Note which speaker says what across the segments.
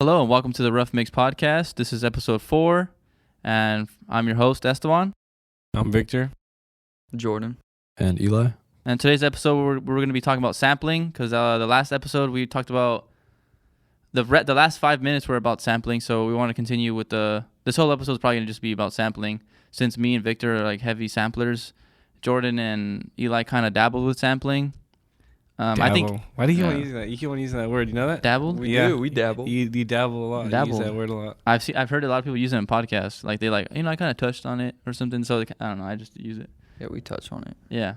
Speaker 1: Hello and welcome to the Rough Mix Podcast. This is episode 4, and I'm your host, Esteban.
Speaker 2: I'm Victor.
Speaker 3: Jordan.
Speaker 4: And Eli.
Speaker 1: And today's episode, we're going to be talking about sampling, because the last episode we talked about, the last 5 minutes were about sampling, so we want to continue with this whole episode is probably going to just be about sampling, since me and Victor are like heavy samplers. Jordan and Eli kind of dabbled with sampling. I think.
Speaker 2: Why do you want to use that? You keep on using that word. You know that?
Speaker 1: Dabbled?
Speaker 3: We do. We dabble.
Speaker 2: You dabble a lot.
Speaker 1: Dabble.
Speaker 2: You use that word a lot.
Speaker 1: I've heard a lot of people use it in podcasts. Like I kind of touched on it or something. So I don't know. I just use it.
Speaker 3: Yeah, we touch on it.
Speaker 1: Yeah,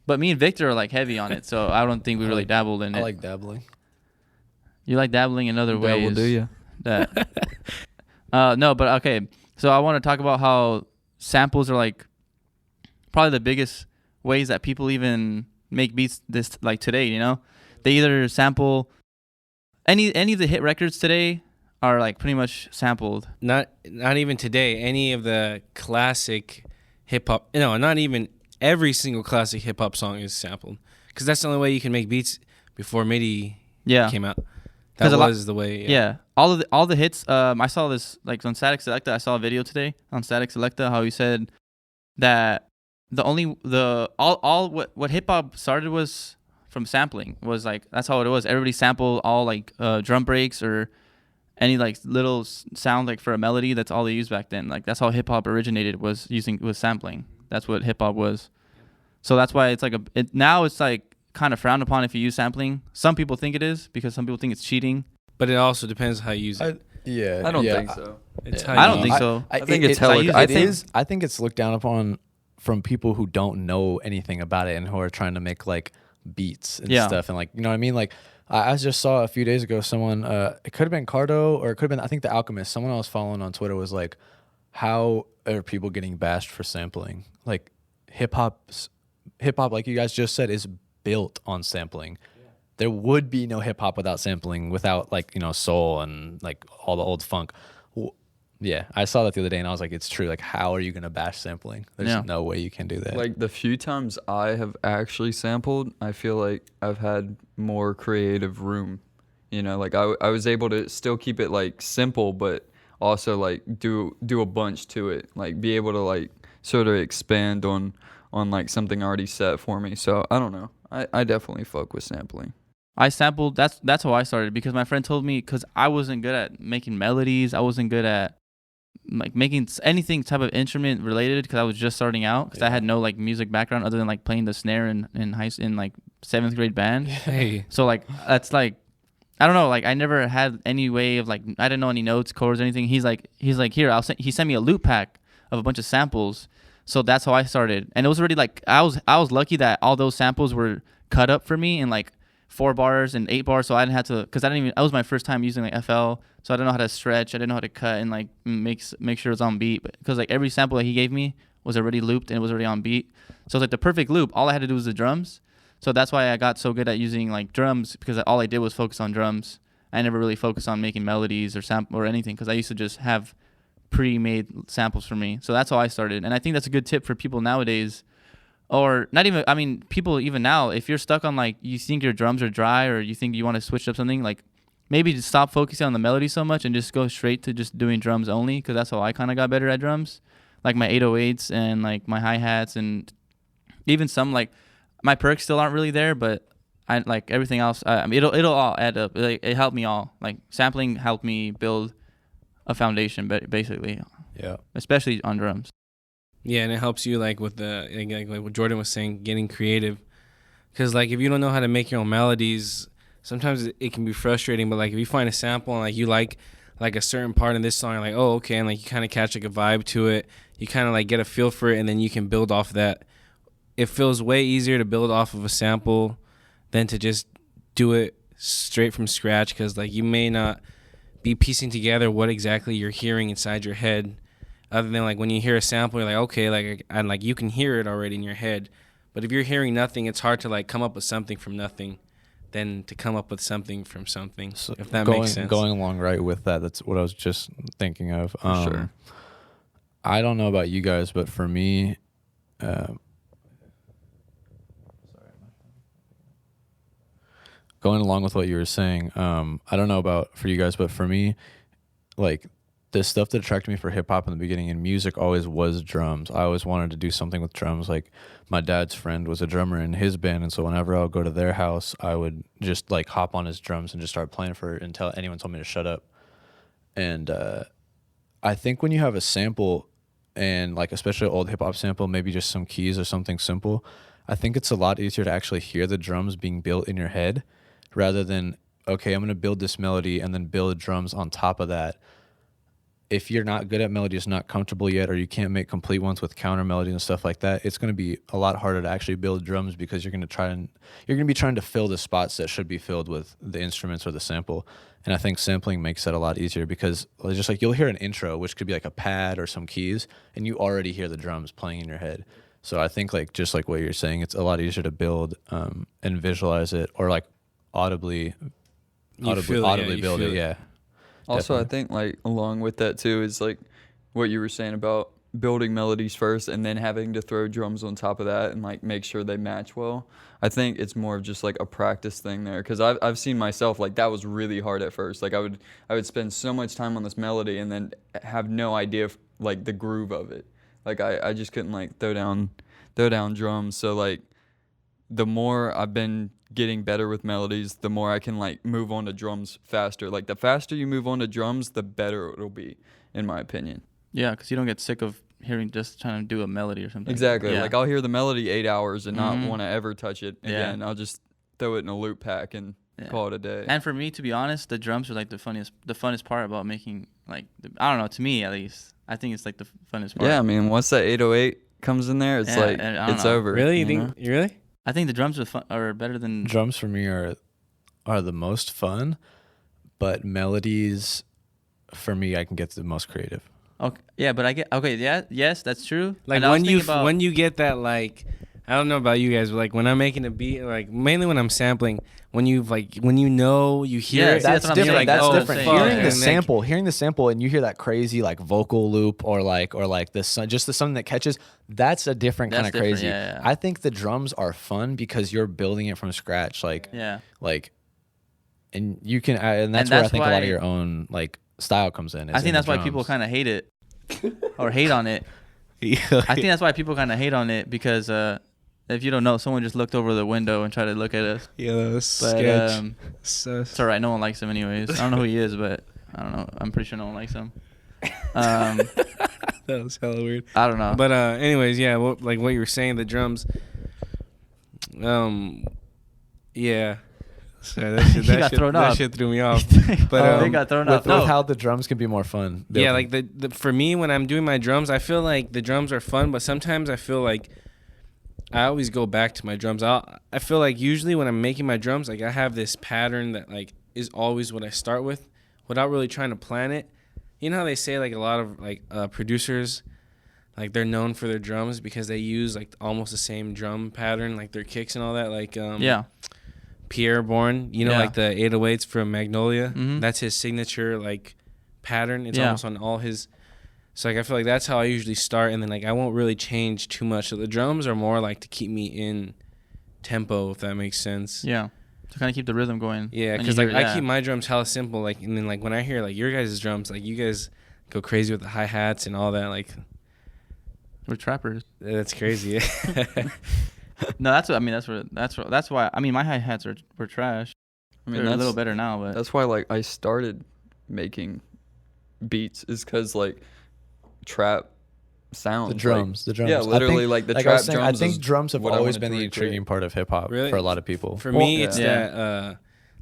Speaker 1: but me and Victor are like heavy on it, so I don't think we really dabbled in it.
Speaker 4: I like dabbling.
Speaker 1: You like dabbling in other ways.
Speaker 3: Dabble, do you?
Speaker 1: That. No, but okay. So I want to talk about how samples are like probably the biggest ways that people even make beats this like today. You know, they either sample any of the hit records today are like pretty much sampled.
Speaker 2: Not even today. Any of the classic hip hop. No, not even every single classic hip hop song is sampled. Because that's the only way you can make beats before MIDI came out. That was the way.
Speaker 1: Yeah. All the hits. I saw this like on Static Selecta. I saw a video today on Static Selecta how he said that what hip hop started was from sampling. Was like that's how it was. Everybody sampled all like drum breaks or any like little sound like for a melody. That's all they used back then. Like that's how hip hop originated was sampling. That's what hip hop was. So that's why it's like now it's like kind of frowned upon if you use sampling. Some people think it is because some people think it's cheating.
Speaker 2: But it also depends how you use it.
Speaker 3: I don't think so.
Speaker 1: I don't think so.
Speaker 3: I think it's hella.
Speaker 4: I think it's looked down upon from people who don't know anything about it and who are trying to make like beats and stuff and like you know what I mean. Like I just saw a few days ago someone it could have been Cardo or it could have been I think The Alchemist. Someone I was following on Twitter was like, how are people getting bashed for sampling? Like hip hop like you guys just said is built on sampling. There would be no hip hop without sampling, without like, you know, soul and like all the old funk. Yeah, I saw that the other day and I was like, it's true. Like, how are you going to bash sampling? There's no way you can do that.
Speaker 3: Like the few times I have actually sampled, I feel like I've had more creative room. You know, like I was able to still keep it like simple, but also like do a bunch to it. Like be able to like sort of expand on like something already set for me. So I don't know. I definitely fuck with sampling.
Speaker 1: I sampled. That's how I started because my friend told me because I wasn't good at making melodies. I wasn't good at like making anything type of instrument related because I was just starting out because I had no like music background other than like playing the snare in like 7th grade band.
Speaker 2: Hey.
Speaker 1: So like that's like I don't know, like I never had any way of like I didn't know any notes, chords, anything. He's like here he sent me a loop pack of a bunch of samples. So that's how I started. And it was already like I was lucky that all those samples were cut up for me in like 4 bars and 8 bars, so I didn't have to because that was my first time using like FL, so I didn't know how to stretch, I didn't know how to cut and like make sure it was on beat, because like every sample that he gave me was already looped and it was already on beat, so it's like the perfect loop. All I had to do was the drums, so that's why I got so good at using like drums, because all I did was focus on drums. I never really focused on making melodies or sample or anything because I used to just have pre-made samples for me. So that's how I started, and I think that's a good tip for people nowadays. Or not even, I mean, people even now, if you're stuck on like, you think your drums are dry or you think you want to switch up something, like maybe just stop focusing on the melody so much and just go straight to just doing drums only, because that's how I kind of got better at drums. Like my 808s and like my hi-hats and even some like my perks still aren't really there, but I like everything else. I mean, it'll all add up. It helped me all. Like sampling helped me build a foundation, basically.
Speaker 4: Yeah. Especially
Speaker 1: on drums.
Speaker 2: Yeah, and it helps you like with the like what Jordan was saying, getting creative. Because like if you don't know how to make your own melodies, sometimes it can be frustrating. But like if you find a sample and like you like a certain part in this song, you're like, oh okay, and like you kind of catch like a vibe to it. You kind of like get a feel for it, and then you can build off that. It feels way easier to build off of a sample than to just do it straight from scratch. Because like you may not be piecing together what exactly you're hearing inside your head. Other than like when you hear a sample, you're like, okay, like and like you can hear it already in your head. But if you're hearing nothing, it's hard to like come up with something from nothing than to come up with something from something. So if that makes sense.
Speaker 4: Going along right with that, that's what I was just thinking of.
Speaker 3: Sure.
Speaker 4: I don't know about you guys, but for me, going along with what you were saying, I don't know about for you guys, but for me, like the stuff that attracted me for hip hop in the beginning and music always was drums. I always wanted to do something with drums. Like my dad's friend was a drummer in his band, and so whenever I would go to their house, I would just like hop on his drums and just start playing for it until anyone told me to shut up. And I think when you have a sample, and like especially an old hip hop sample, maybe just some keys or something simple, I think it's a lot easier to actually hear the drums being built in your head rather than, okay, I'm going to build this melody and then build drums on top of that. If you're not good at melodies, not comfortable yet, or you can't make complete ones with counter melodies and stuff like that, it's going to be a lot harder to actually build drums because you're going to be trying to fill the spots that should be filled with the instruments or the sample. And I think sampling makes that a lot easier because just like you'll hear an intro, which could be like a pad or some keys, and you already hear the drums playing in your head. So I think like just like what you're saying, it's a lot easier to build and visualize it, or like audibly build it. Yeah.
Speaker 3: Also,
Speaker 4: Definitely.
Speaker 3: I think like along with that too is like what you were saying about building melodies first and then having to throw drums on top of that and like make sure they match well. I think it's more of just like a practice thing there, because I've seen myself like that was really hard at first. Like I would spend so much time on this melody and then have no idea like the groove of it. Like I just couldn't like throw down drums. So like the more I've been getting better with melodies, the more I can like move on to drums faster. Like the faster you move on to drums, the better it'll be, in my opinion.
Speaker 1: Yeah, because you don't get sick of hearing just trying to do a melody or something.
Speaker 3: Exactly.
Speaker 1: Yeah.
Speaker 3: Like I'll hear the melody 8 hours and not want to ever touch it again.
Speaker 1: Yeah.
Speaker 3: I'll just throw it in a loop pack and call it a day.
Speaker 1: And for me, to be honest, the drums are like the funnest part about making like I don't know, to me at least. I think it's like the funnest part.
Speaker 3: Yeah, I mean, once that 808 comes in there, it's like it's over.
Speaker 2: Really?
Speaker 3: You
Speaker 2: Really?
Speaker 1: I think the drums are better than
Speaker 4: Drums for me are the most fun, but melodies for me I can get the most creative.
Speaker 1: Okay, yeah, but I get yes, that's true.
Speaker 2: Like
Speaker 1: And I was
Speaker 2: when
Speaker 1: thinking
Speaker 2: you get that, like, I don't know about you guys, but like when I'm making a beat, like mainly when I'm sampling, when you you hear
Speaker 1: Yeah,
Speaker 2: it,
Speaker 1: that's
Speaker 4: That's
Speaker 1: what I'm
Speaker 4: different.
Speaker 1: saying.
Speaker 4: That's
Speaker 1: Oh,
Speaker 4: different.
Speaker 1: fuck.
Speaker 4: Hearing
Speaker 1: And
Speaker 4: the sample, and you hear that crazy like vocal loop or like just the something that catches. That's a different kind
Speaker 1: That's
Speaker 4: of crazy.
Speaker 1: different, yeah.
Speaker 4: I think the drums are fun because you're building it from scratch. Like
Speaker 1: yeah.
Speaker 4: and you can, and that's
Speaker 1: And
Speaker 4: where I
Speaker 1: that's
Speaker 4: think a lot
Speaker 1: why-
Speaker 4: of your own like style comes in.
Speaker 1: I think that's why people kind of hate it or hate on it. I think that's why people kind of hate on it because if you don't know, someone just looked over the window and tried to look at us.
Speaker 2: yeah, that was
Speaker 1: But
Speaker 2: sketch.
Speaker 1: it's alright. No one likes him anyways. I don't know who he is, but I don't know. I'm pretty sure no one likes him.
Speaker 2: That was hella weird.
Speaker 1: I don't know.
Speaker 2: But anyways, yeah, like what you were saying, the drums. Yeah. Sorry, that shit,
Speaker 1: He got thrown
Speaker 2: that
Speaker 1: off.
Speaker 2: shit threw me off. But
Speaker 1: They got thrown
Speaker 4: with,
Speaker 1: off. No.
Speaker 4: with how the drums can be more fun.
Speaker 2: yeah, like the for me when I'm doing my drums, I feel like the drums are fun, but sometimes I feel like I always go back to my drums. I feel like usually when I'm making my drums, like I have this pattern that like is always what I start with, without really trying to plan it. You know how they say like a lot of like producers, like they're known for their drums because they use like almost the same drum pattern, like their kicks and all that. Like
Speaker 1: Yeah.
Speaker 2: Pierre Bourne, you know,
Speaker 1: Yeah.
Speaker 2: like the 808s from Magnolia.
Speaker 1: Mhm.
Speaker 2: That's his signature like pattern. It's
Speaker 1: Yeah.
Speaker 2: almost on all his. So like I feel like that's how I usually start, and then like I won't really change too much. So the drums are more like to keep me in tempo, if that makes sense.
Speaker 1: Yeah. To kind of keep the rhythm going.
Speaker 2: Yeah,
Speaker 1: when you
Speaker 2: because like
Speaker 1: hear
Speaker 2: I
Speaker 1: that.
Speaker 2: keep my drums hella simple, like, and then like when I hear like your guys' drums, like you guys go crazy with the hi hats and all that. Like
Speaker 1: We're trappers.
Speaker 2: that's crazy.
Speaker 1: No, that's what I mean. That's why. I mean, my hi hats were trash.
Speaker 3: I mean,
Speaker 1: They're a
Speaker 3: that's
Speaker 1: little better now, but
Speaker 3: that's why like I started making beats is because like trap sounds.
Speaker 4: the drums.
Speaker 3: Yeah, literally, like, the
Speaker 4: I
Speaker 3: trap
Speaker 4: was saying,
Speaker 3: drums
Speaker 4: I think
Speaker 3: is
Speaker 4: drums have
Speaker 3: what I
Speaker 4: always
Speaker 3: wanted
Speaker 4: been
Speaker 3: to
Speaker 4: the
Speaker 3: recreate.
Speaker 4: intriguing part of hip hop
Speaker 2: Really?
Speaker 4: for a lot of people.
Speaker 2: For me, it's
Speaker 1: yeah.
Speaker 2: that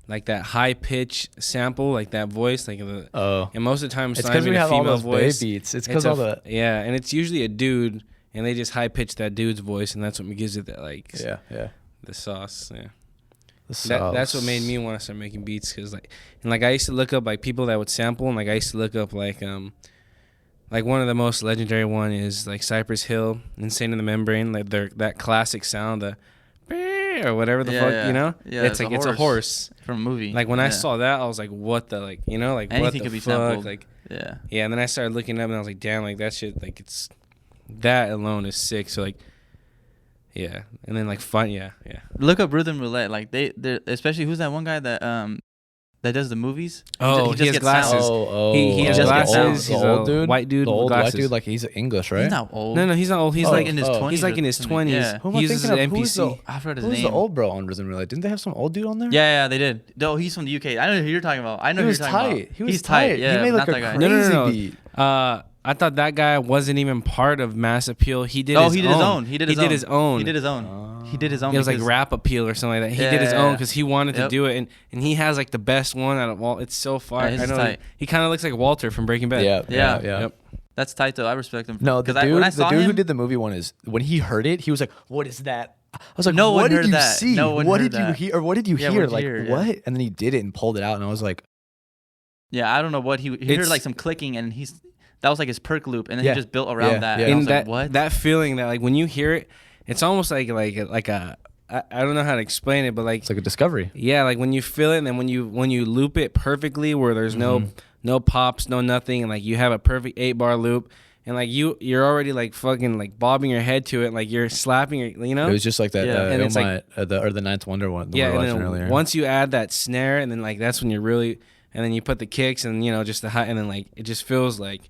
Speaker 2: like that high pitch sample, like that voice, like the.
Speaker 4: Oh,
Speaker 2: And most of the time,
Speaker 4: it's
Speaker 2: it's not
Speaker 4: because
Speaker 2: even
Speaker 4: we
Speaker 2: a
Speaker 4: have all
Speaker 2: female
Speaker 4: those
Speaker 2: voice.
Speaker 4: bass beats. It's
Speaker 2: It's
Speaker 4: because all the
Speaker 2: yeah, and it's usually a dude, and they just high pitch that dude's voice, and that's what gives it that like
Speaker 4: yeah.
Speaker 2: the sauce. Yeah,
Speaker 4: The
Speaker 2: that's what
Speaker 4: sauce.
Speaker 2: made me want to start making beats, cause like I used to look up like people that would sample, and like I used to look up like one of the most legendary one is like Cypress Hill, Insane in the Membrane, like that classic sound, the or whatever the fuck, you know.
Speaker 1: Yeah,
Speaker 2: it's like it's a horse.
Speaker 1: from a movie.
Speaker 2: Like when I
Speaker 1: Yeah.
Speaker 2: saw that, I was like, what the like, you know, like
Speaker 1: Anything
Speaker 2: what the
Speaker 1: could be
Speaker 2: fuck,
Speaker 1: sampled.
Speaker 2: like.
Speaker 1: Yeah.
Speaker 2: Yeah, and then I started looking up, and I was like, damn, like that shit, like it's that alone is sick. So like, Yeah, and then like fun. Yeah.
Speaker 1: Look up Rhythm Roulette. Like they especially who's that one guy that does the movies?
Speaker 2: Oh, he has
Speaker 1: gets
Speaker 2: glasses.
Speaker 1: sound.
Speaker 2: He has
Speaker 1: just gets
Speaker 2: glasses.
Speaker 1: sound.
Speaker 2: He's
Speaker 4: The old
Speaker 2: a
Speaker 4: dude?
Speaker 2: white dude
Speaker 4: The
Speaker 2: with
Speaker 4: old white
Speaker 2: glasses.
Speaker 4: dude, like he's English, right?
Speaker 1: He's not old.
Speaker 2: No, he's not old. He's like
Speaker 1: in his 20s.
Speaker 2: He's like in his 20s.
Speaker 1: Yeah.
Speaker 4: Who am I
Speaker 2: He uses
Speaker 4: thinking
Speaker 2: an
Speaker 4: of? Who's
Speaker 2: MPC.
Speaker 1: I forgot his
Speaker 4: Who's
Speaker 1: name.
Speaker 4: the old bro on Rhythm Relay? Didn't they have some old dude on there?
Speaker 1: Yeah, they did. No, he's from the UK. I know who you're talking about. I know
Speaker 4: He
Speaker 1: who
Speaker 4: was
Speaker 1: you're talking
Speaker 4: tight.
Speaker 1: about.
Speaker 4: He was
Speaker 1: He's tight. Yeah,
Speaker 4: he made like
Speaker 1: not
Speaker 4: a
Speaker 1: that guy.
Speaker 4: crazy
Speaker 2: No.
Speaker 4: beat.
Speaker 2: I thought that guy wasn't even part of Mass Appeal. He did.
Speaker 1: Oh,
Speaker 2: his
Speaker 1: he did his own. He did his own.
Speaker 2: He did his own.
Speaker 1: He did his own. He did his own.
Speaker 2: It was like
Speaker 1: because-
Speaker 2: Rap Appeal or something like that. He did his
Speaker 1: Yeah.
Speaker 2: own because he wanted to
Speaker 1: Yep.
Speaker 2: do it, and he has like the best one out of all. It's so far.
Speaker 1: Yeah, his
Speaker 2: I
Speaker 1: is
Speaker 2: know
Speaker 1: tight.
Speaker 2: he kind of looks like Walter from Breaking Bad.
Speaker 1: Yeah.
Speaker 2: Yep.
Speaker 1: That's tight though. I respect him.
Speaker 4: No, the
Speaker 1: 'Cause
Speaker 4: dude,
Speaker 1: when I
Speaker 4: the
Speaker 1: saw
Speaker 4: dude who
Speaker 1: him-
Speaker 4: did the movie one is when he heard it, he was like, "What is that?" I was like,
Speaker 1: No one
Speaker 4: "What did
Speaker 1: heard
Speaker 4: you
Speaker 1: that.
Speaker 4: see?
Speaker 1: No one
Speaker 4: what
Speaker 1: heard
Speaker 4: did you
Speaker 1: that.
Speaker 4: hear? Or what did you
Speaker 1: Yeah,
Speaker 4: hear?
Speaker 1: what'd you
Speaker 4: Like
Speaker 1: hear? Yeah.
Speaker 4: what?" And then he did it and pulled it out, and I was like,
Speaker 1: Yeah, I don't know what he heard
Speaker 2: It's-
Speaker 1: like some clicking, and that was like his perk loop, and then
Speaker 4: Yeah.
Speaker 1: he just built around
Speaker 4: Yeah,
Speaker 1: that.
Speaker 4: yeah.
Speaker 1: And I
Speaker 2: And
Speaker 1: was
Speaker 2: that
Speaker 1: like, what?
Speaker 2: that feeling that like when you hear it, it's almost like a I don't know how to explain it, but like
Speaker 4: "It's like a discovery."
Speaker 2: yeah, like when you feel it, and then when you loop it perfectly, where there's no pops, no nothing, and like you have a perfect 8-bar loop, and like you're already like fucking like bobbing your head to it, like you're slapping it, you know.
Speaker 4: It was just like that.
Speaker 1: Yeah.
Speaker 2: And it's like-
Speaker 4: the Ninth Wonder one. The
Speaker 2: Yeah,
Speaker 4: one we were
Speaker 2: and
Speaker 4: watching
Speaker 2: then
Speaker 4: earlier.
Speaker 2: once you add that snare, and then like that's when you're really, and then you put the kicks, and just the high, and then like it just feels like,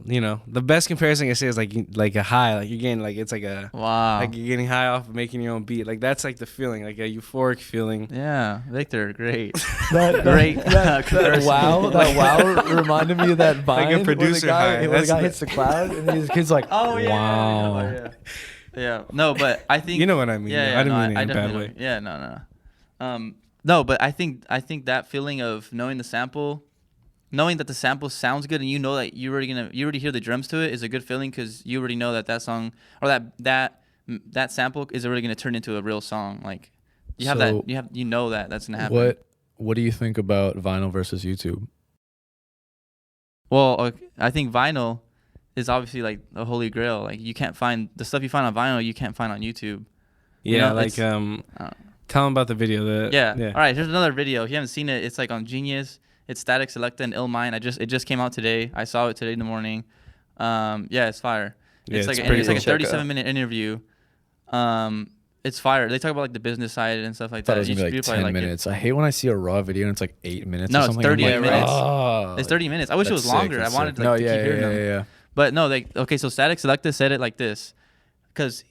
Speaker 2: the best comparison I can say is like a high, like you're getting like it's like a
Speaker 1: Wow.
Speaker 2: like you're getting high off of making your own beat, like that's like the feeling, like a euphoric feeling.
Speaker 1: Yeah, Victor, great.
Speaker 4: that,
Speaker 1: Great comparison.
Speaker 4: wow reminded me of that Vine
Speaker 2: Like a producer high.
Speaker 4: where the
Speaker 2: That's
Speaker 4: guy
Speaker 2: the-
Speaker 4: hits the cloud and his kid's like,
Speaker 1: Oh yeah.
Speaker 4: wow.
Speaker 1: Yeah, yeah. No, but I think
Speaker 2: You know what I mean?
Speaker 1: Yeah,
Speaker 2: I didn't
Speaker 1: no,
Speaker 2: mean it in a bad
Speaker 1: definitely
Speaker 2: way.
Speaker 1: know. Yeah, no. No, but I think that feeling of knowing the sample, knowing that the sample sounds good, and you know that you already hear the drums to it, is a good feeling because you already know that song or that sample is already gonna turn into a real song. Like you have
Speaker 4: So
Speaker 1: that you know that's gonna happen.
Speaker 4: What do you think about vinyl versus YouTube?
Speaker 1: Well, I think vinyl is obviously like the holy grail. Like you can't find the stuff you find on vinyl, you can't find on YouTube.
Speaker 2: Yeah,
Speaker 1: know,
Speaker 2: like
Speaker 1: it's- I don't
Speaker 2: tell them about the video.
Speaker 1: Yeah. All right. Here's another video. If you haven't seen it, it's like on Genius. It's Static Selecta and Illmind. It just came out today. I saw it today in the morning. Yeah, it's fire.
Speaker 2: Yeah,
Speaker 1: It's
Speaker 2: it's
Speaker 1: like
Speaker 2: pretty
Speaker 1: it's like a
Speaker 3: cool. Check
Speaker 1: 37-minute interview. It's fire. They talk about like the business side and stuff like
Speaker 4: I thought
Speaker 1: that.
Speaker 4: it was gonna be
Speaker 1: You
Speaker 4: like
Speaker 1: should probably
Speaker 4: 10
Speaker 1: it.
Speaker 4: minutes. I hate when I see a raw video and it's like 8 minutes.
Speaker 1: No,
Speaker 4: or
Speaker 1: it's
Speaker 4: something.
Speaker 1: 30
Speaker 4: I'm like,
Speaker 1: minutes.
Speaker 4: "Oh,
Speaker 1: It's 30 minutes. I wish it was
Speaker 4: that's sick,
Speaker 1: longer.
Speaker 4: that's
Speaker 1: I wanted
Speaker 4: sick."
Speaker 1: like,
Speaker 4: No,
Speaker 1: to
Speaker 4: yeah,
Speaker 1: keep hearing them.
Speaker 4: yeah.
Speaker 1: But no, okay. So Static Selecta said it like this, because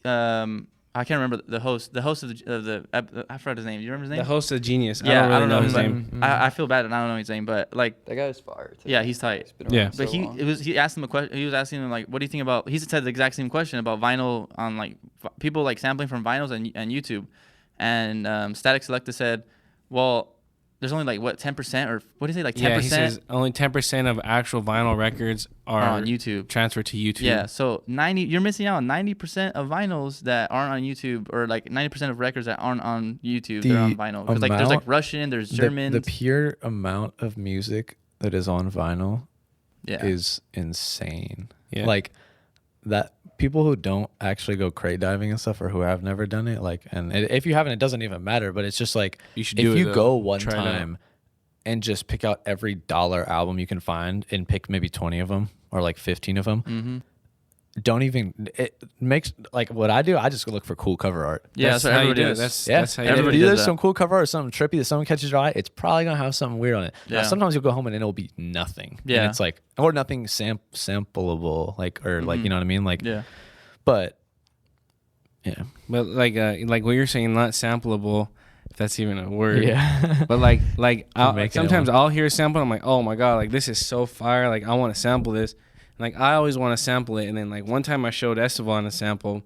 Speaker 1: I can't remember the host. The host of the I forgot his name. Do you remember his name?
Speaker 2: The host of Genius.
Speaker 1: Yeah,
Speaker 2: I don't really know his
Speaker 1: but
Speaker 2: name.
Speaker 1: I feel bad and I don't know his name, but like
Speaker 3: That guy's fire. Too.
Speaker 1: yeah, he's tight.
Speaker 3: He's been around
Speaker 2: Yeah.
Speaker 3: so
Speaker 1: But
Speaker 3: long.
Speaker 1: he asked him a question. He was asking him like, what do you think about? He said the exact same question about vinyl on like people like sampling from vinyls and YouTube, and Static Selecta said, well, there's only like what 10% or what did he say like 10%?
Speaker 2: Yeah, he says only 10% of actual vinyl records are
Speaker 1: on YouTube.
Speaker 2: transferred to YouTube.
Speaker 1: Yeah, so you're missing out on 90% of vinyls that aren't on YouTube, or like 90% of records that aren't on YouTube. They're on vinyl. Because like there's like Russian, there's German.
Speaker 4: The pure amount of music that is on vinyl
Speaker 1: yeah.
Speaker 4: is insane.
Speaker 2: Yeah.
Speaker 4: Like that people who don't actually go crate diving and stuff, or who have never done it, like, and if you haven't, it doesn't even matter. But it's just like
Speaker 2: You should do
Speaker 4: if
Speaker 2: it,
Speaker 4: you
Speaker 2: though.
Speaker 4: go one
Speaker 2: Try it out.
Speaker 4: time and just pick out every dollar album you can find and pick maybe 20 of them or like 15 of them.
Speaker 1: Mm-hmm.
Speaker 4: Don't even, it makes like what I do. I just look for cool cover art.
Speaker 1: Yeah, that's what
Speaker 2: how you
Speaker 1: everybody
Speaker 2: do it.
Speaker 1: does.
Speaker 2: That's how you
Speaker 4: And
Speaker 2: do
Speaker 4: if
Speaker 1: everybody
Speaker 2: it.
Speaker 1: does
Speaker 4: there's
Speaker 1: that.
Speaker 4: some cool cover art, something trippy that someone catches your eye, it's probably gonna have something weird on it. Now,
Speaker 1: Yeah.
Speaker 4: sometimes you'll go home and it'll be nothing.
Speaker 1: Yeah.
Speaker 4: And it's like, or nothing sampleable, like, or like, you know what I mean? Like,
Speaker 1: Yeah.
Speaker 4: but yeah.
Speaker 2: But like what you're saying, not sampleable, if that's even a word.
Speaker 4: Yeah.
Speaker 2: But like
Speaker 4: making it
Speaker 2: sometimes
Speaker 4: one.
Speaker 2: I'll hear a sample and I'm like, oh my god, like this is so fire, like I want to sample this. And, like I always want to sample it, and then like one time I showed Esteban a sample,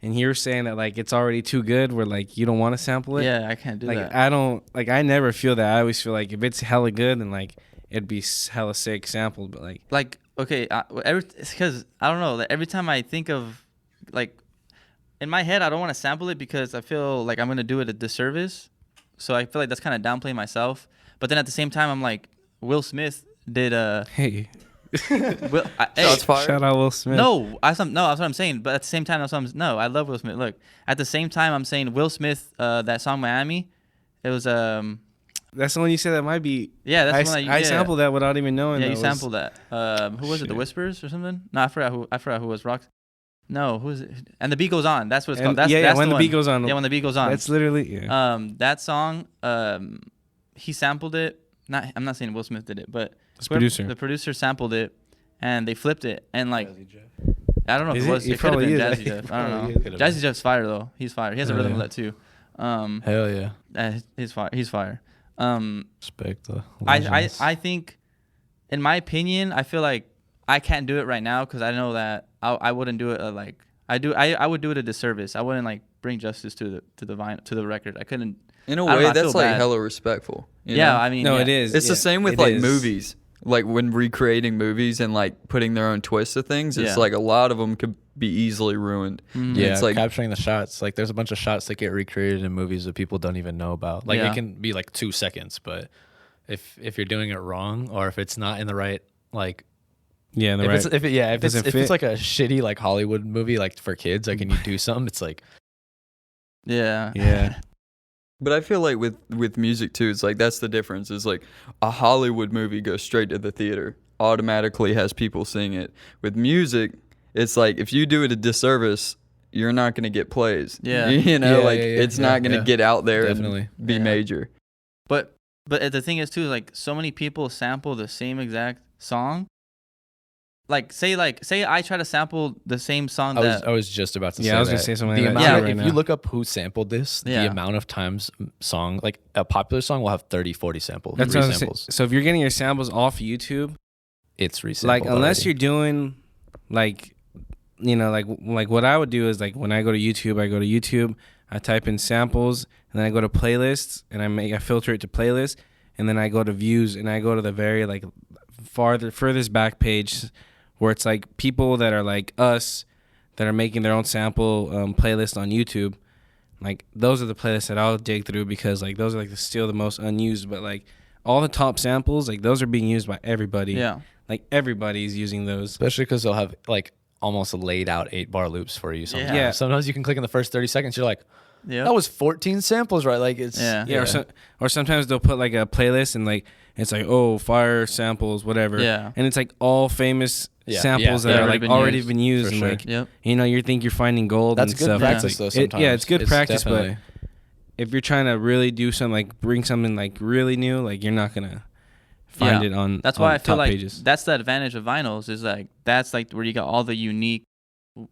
Speaker 2: and he was saying that like it's already too good, where like you don't want to sample it.
Speaker 1: Yeah, I can't do
Speaker 2: Like
Speaker 1: that.
Speaker 2: I never feel that. I always feel like if it's hella good, then like it'd be hella sick sampled. But like
Speaker 1: Okay, it's because I don't know. Like, every time I think of like in my head, I don't want to sample it because I feel like I'm gonna do it a disservice. So I feel like that's kind of downplaying myself. But then at the same time, I'm like, Will Smith did
Speaker 2: hey,
Speaker 3: Shots fired.
Speaker 2: shout out Will Smith.
Speaker 1: that's what I'm saying. But at the same time, I love Will Smith. Look, at the same time, I'm saying Will Smith, that song Miami, it was
Speaker 2: That's the one you said that might be.
Speaker 1: yeah, that's
Speaker 2: I,
Speaker 1: the one that you,
Speaker 2: I
Speaker 1: yeah.
Speaker 2: sampled that without even knowing.
Speaker 1: Yeah,
Speaker 2: that
Speaker 1: you
Speaker 2: was-
Speaker 1: sampled that. Who was it? The
Speaker 2: Shit.
Speaker 1: Whispers or something? No, I forgot who was Rock. No, who's it? And the beat goes on. That's what it's
Speaker 2: And-
Speaker 1: called. That's,
Speaker 2: yeah,
Speaker 1: that's
Speaker 2: when the
Speaker 1: one.
Speaker 2: beat goes on.
Speaker 1: Yeah, when the beat goes on.
Speaker 2: That's literally
Speaker 1: That song. He sampled it. I'm not saying Will Smith did it, but
Speaker 2: It's producer.
Speaker 1: the producer sampled it, and they flipped it, and like I don't know if
Speaker 2: Is
Speaker 1: it
Speaker 2: it?
Speaker 1: was.
Speaker 2: It
Speaker 1: It could have been
Speaker 2: probably
Speaker 1: Jazzy
Speaker 2: is.
Speaker 1: Jeff. I
Speaker 4: Probably
Speaker 1: don't
Speaker 4: could
Speaker 1: know.
Speaker 4: have
Speaker 1: Jazzy Jeff's fire though. He's fire. He has a
Speaker 4: Hell
Speaker 1: rhythm
Speaker 4: yeah.
Speaker 1: of that too.
Speaker 4: Hell yeah.
Speaker 1: He's fire. He's fire.
Speaker 4: Respect the
Speaker 1: I
Speaker 4: legends.
Speaker 1: think, in my opinion, I feel like I can't do it right now because I know that I wouldn't do it like I would do it a disservice. I wouldn't like bring justice to the record. I couldn't.
Speaker 3: In a
Speaker 1: I don't
Speaker 3: way,
Speaker 1: know, I
Speaker 3: that's
Speaker 1: feel
Speaker 3: like
Speaker 1: bad.
Speaker 3: hella respectful. You
Speaker 1: Yeah,
Speaker 3: know?
Speaker 1: I mean,
Speaker 2: No,
Speaker 1: yeah.
Speaker 2: it is.
Speaker 3: It's the
Speaker 2: Yeah,
Speaker 3: same with
Speaker 2: it
Speaker 3: like
Speaker 2: is.
Speaker 3: movies. Like when recreating movies and like putting their own twists to things, it's
Speaker 1: Yeah.
Speaker 3: like a lot of them could be easily ruined.
Speaker 4: Yeah,
Speaker 3: It's like
Speaker 4: capturing the shots. Like, there's a bunch of shots that get recreated in movies that people don't even know about. Like,
Speaker 1: Yeah.
Speaker 4: it can be like 2 seconds, but if you're doing it wrong or if it's not in the right like,
Speaker 2: Yeah, the
Speaker 4: if
Speaker 2: right.
Speaker 4: it's if it yeah if it's
Speaker 2: Doesn't
Speaker 4: if
Speaker 2: fit.
Speaker 4: it's like a shitty like Hollywood movie like for kids, like, and you do something, it's like
Speaker 1: Yeah.
Speaker 2: Yeah.
Speaker 3: But I feel like with music too, it's like that's the difference. Is like a Hollywood movie goes straight to the theater, automatically has people seeing it. With music, it's like if you do it a disservice, you're not going to get plays.
Speaker 1: Yeah.
Speaker 3: You know,
Speaker 4: Yeah,
Speaker 3: like
Speaker 4: yeah,
Speaker 3: it's
Speaker 4: yeah,
Speaker 3: not going to
Speaker 4: yeah.
Speaker 3: get out there
Speaker 4: Definitely.
Speaker 3: and be
Speaker 1: Yeah.
Speaker 3: major.
Speaker 1: But the thing is too, like so many people sample the same exact song. Like say I try to sample the same song
Speaker 4: I was just about to say
Speaker 2: Yeah, I was
Speaker 4: that.
Speaker 2: gonna say something
Speaker 4: The
Speaker 2: like that
Speaker 4: amount
Speaker 1: too
Speaker 4: of,
Speaker 2: right
Speaker 4: if
Speaker 2: now.
Speaker 4: you look up who sampled this,
Speaker 1: Yeah.
Speaker 4: the amount of times song like a popular song will have 30, 40 samples.
Speaker 2: That's what I was saying.
Speaker 4: samples.
Speaker 2: So if you're getting your samples off YouTube,
Speaker 4: It's resampled.
Speaker 2: like unless
Speaker 4: already.
Speaker 2: you're doing like like what I would do is like when I go to YouTube, I type in samples and then I go to playlists and I filter it to playlists and then I go to views and I go to the very like furthest back page where it's like people that are like us that are making their own sample playlist on YouTube. Like those are the playlists that I'll dig through because like those are like still the most unused, but like all the top samples, like those are being used by everybody.
Speaker 1: Yeah.
Speaker 2: Like everybody's using those.
Speaker 4: especially because they'll have like almost laid out 8-bar loops for you sometimes.
Speaker 2: Yeah.
Speaker 4: Sometimes you can click in the first 30 seconds, you're like,
Speaker 1: Yeah.
Speaker 4: that was 14 samples, right? Like it's
Speaker 1: Yeah.
Speaker 2: Yeah, or sometimes they'll put like a playlist and like it's like fire samples, whatever.
Speaker 1: Yeah.
Speaker 2: And it's like all famous
Speaker 4: Yeah,
Speaker 2: samples
Speaker 4: yeah,
Speaker 2: that
Speaker 1: yeah,
Speaker 2: are
Speaker 1: already
Speaker 2: like
Speaker 1: been
Speaker 2: already
Speaker 1: used,
Speaker 2: been used,
Speaker 4: for
Speaker 2: and
Speaker 4: sure.
Speaker 2: like
Speaker 1: Yep.
Speaker 2: you think you're finding gold.
Speaker 4: That's
Speaker 2: and
Speaker 4: good
Speaker 2: stuff.
Speaker 4: practice
Speaker 2: It's
Speaker 4: though.
Speaker 2: like,
Speaker 4: Sometimes
Speaker 2: yeah, it's good practice,
Speaker 4: definitely-
Speaker 2: but if you're trying to really do something like bring something like really new, like you're not gonna find it on.
Speaker 1: That's why
Speaker 2: on
Speaker 1: I feel
Speaker 2: top
Speaker 1: like
Speaker 2: pages.
Speaker 1: that's the advantage of vinyls is like that's like where you got all the unique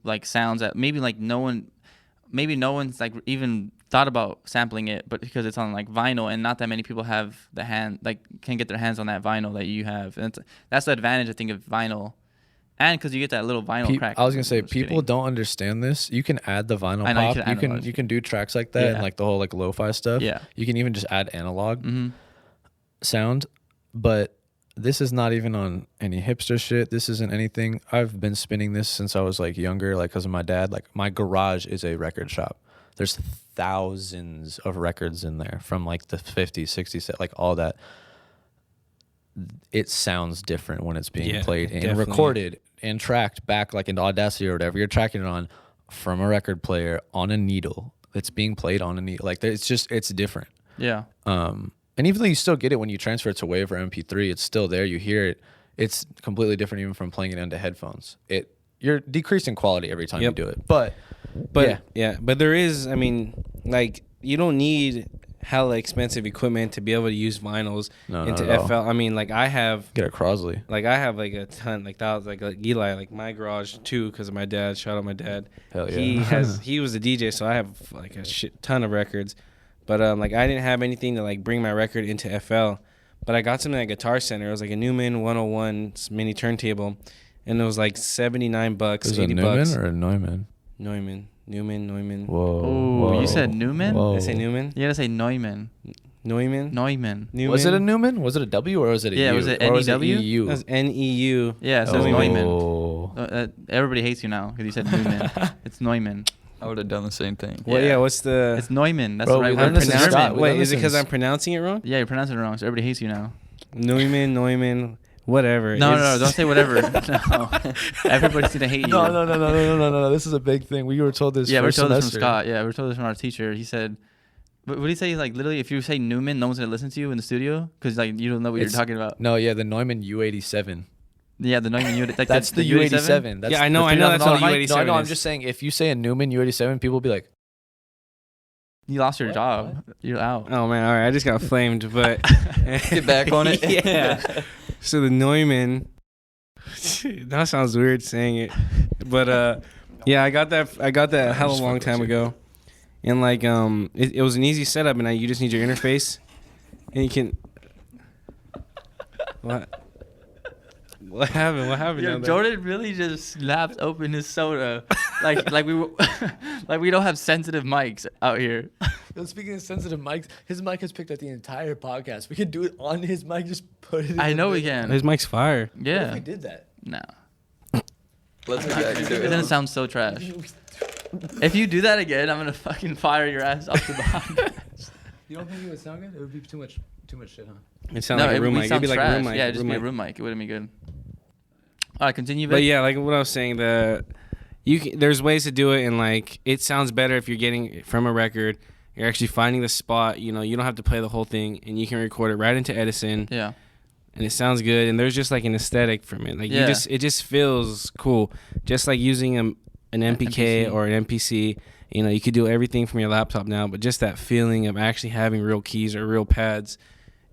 Speaker 1: like sounds that maybe no one's like even thought about sampling it, but because it's on like vinyl and not that many people have can get their hands on that vinyl that you have. And that's the advantage I think of vinyl. And because you get that little vinyl crack.
Speaker 4: I was gonna say
Speaker 1: Just
Speaker 4: people
Speaker 1: kidding.
Speaker 4: don't understand this. You can add the vinyl
Speaker 1: I know, you
Speaker 4: pop.
Speaker 1: can add the vinyl.
Speaker 4: You can do tracks like that
Speaker 1: Yeah.
Speaker 4: and like the whole like lo-fi stuff.
Speaker 1: Yeah.
Speaker 4: You can even just add analog
Speaker 1: Mm-hmm.
Speaker 4: sound, but this is not even on any hipster shit. This isn't anything. I've been spinning this since I was like younger, like because of my dad. Like my garage is a record shop. There's thousands of records in there from like the 50s, 60s, like all that. It sounds different when it's being
Speaker 2: Yeah,
Speaker 4: played and
Speaker 2: definitely.
Speaker 4: recorded and tracked back like into Audacity or whatever you're tracking it on from a record player on a needle. It's being played on a needle. Like it's different.
Speaker 1: Yeah.
Speaker 4: And even though you still get it when you transfer it to WAV or MP3, it's still there. You hear it. It's completely different even from playing it into headphones. You're decreasing quality every time
Speaker 2: Yep.
Speaker 4: you do it. But
Speaker 2: But there is, I mean, like you don't need hella expensive equipment to be able to use vinyls
Speaker 4: No,
Speaker 2: into
Speaker 4: not at all.
Speaker 2: FL. I mean, like I have
Speaker 4: get a Crosley.
Speaker 2: like a ton, like that was like Eli, like my garage too, because of my dad. Shout out my dad.
Speaker 4: Hell yeah.
Speaker 2: He was a DJ, so I have like a shit ton of records. But like I didn't have anything to like bring my record into FL. But I got something at Guitar Center. It was like a Neumann 101 mini turntable, and it was like $79,
Speaker 4: Is it
Speaker 2: $80.
Speaker 4: Newman or Neumann?
Speaker 2: Neumann.
Speaker 4: Whoa.
Speaker 1: Oh,
Speaker 4: whoa.
Speaker 1: you said Newman?
Speaker 4: Whoa.
Speaker 2: Did I say Neumann?
Speaker 1: You gotta say Neumann.
Speaker 2: Neumann.
Speaker 1: Neumann.
Speaker 4: Was it a Newman? Was it a W or was it a
Speaker 1: Yeah,
Speaker 4: U?
Speaker 1: was it
Speaker 4: Or was
Speaker 1: NEW?
Speaker 4: EU?
Speaker 2: That's NEU.
Speaker 1: Yeah, it says
Speaker 2: Oh.
Speaker 1: Neumann. Everybody hates you now because you said Newman. It's Neumann.
Speaker 3: I would have done the same thing.
Speaker 2: Well,
Speaker 1: Yeah.
Speaker 2: yeah. What's the?
Speaker 1: It's Neumann. That's
Speaker 4: Bro,
Speaker 1: the right
Speaker 4: we
Speaker 1: word.
Speaker 4: learned this in
Speaker 1: German.
Speaker 4: Scott. We
Speaker 2: Wait,
Speaker 4: learned
Speaker 2: is it
Speaker 4: this
Speaker 2: because
Speaker 4: in-
Speaker 2: I'm pronouncing it wrong?
Speaker 1: Yeah, you're pronouncing it wrong, so everybody hates you now.
Speaker 2: Neumann, whatever.
Speaker 1: No, don't say whatever. No. Everybody's gonna hate you.
Speaker 4: No. This is a big thing. We were told this.
Speaker 1: Yeah, we're
Speaker 4: first
Speaker 1: told this
Speaker 4: semester.
Speaker 1: from Scott. Yeah, we're told this from our teacher. He said, what did he say? Like literally, if you say Newman, no one's gonna listen to you in the studio because like you don't know what
Speaker 4: It's-
Speaker 1: you're talking about.
Speaker 4: No, yeah, the Neumann U87.
Speaker 1: Yeah, the Neumann U. Like
Speaker 4: That's the U87. That's
Speaker 2: Yeah, I know.
Speaker 4: the
Speaker 2: I know. That's
Speaker 4: $3,000
Speaker 2: what the
Speaker 4: mic. No,
Speaker 2: U87
Speaker 4: no, I'm
Speaker 2: is.
Speaker 4: just saying, if you say a Neumann U87, people will be like,
Speaker 1: You lost your
Speaker 4: What?
Speaker 1: job. You're out.
Speaker 2: Oh man, all right. I just got flamed, but
Speaker 3: Get back on it.
Speaker 2: Yeah. So the Neumann. That sounds weird saying it, but yeah, I got that hell of a long time ago, and like it was an easy setup, and you just need your interface, and you can. What happened? What happened?
Speaker 1: Yo,
Speaker 2: down there?
Speaker 1: Jordan really just slapped open his soda, like we like we don't have sensitive mics out here.
Speaker 4: Speaking of sensitive mics, his mic has picked up the entire podcast. We could do it on his mic, just put it.
Speaker 1: I know we can.
Speaker 2: His mic's fire.
Speaker 4: What if
Speaker 1: Yeah.
Speaker 4: we did that?
Speaker 1: No.
Speaker 3: Let's react to
Speaker 1: It
Speaker 3: it.
Speaker 1: doesn't sound so trash. If you do that again, I'm gonna fucking fire your ass off the podcast.
Speaker 4: You don't think it would sound good? It would be too much shit, huh?
Speaker 2: It sounds like a room mic. It'd be like a room mic.
Speaker 1: Yeah, just be a room mic. It wouldn't be good. All right, continue.
Speaker 2: But
Speaker 1: Vic.
Speaker 2: yeah, like what I was saying, there's ways to do it, and like it sounds better if you're getting it from a record. You're actually finding the spot. You know, you don't have to play the whole thing, and you can record it right into Edison.
Speaker 1: Yeah.
Speaker 2: And it sounds good, and there's just like an aesthetic from it. Like
Speaker 1: Yeah.
Speaker 2: it just feels cool. Just like using an MPK
Speaker 1: MPC.
Speaker 2: or an MPC. You know, you could do everything from your laptop now, but just that feeling of actually having real keys or real pads,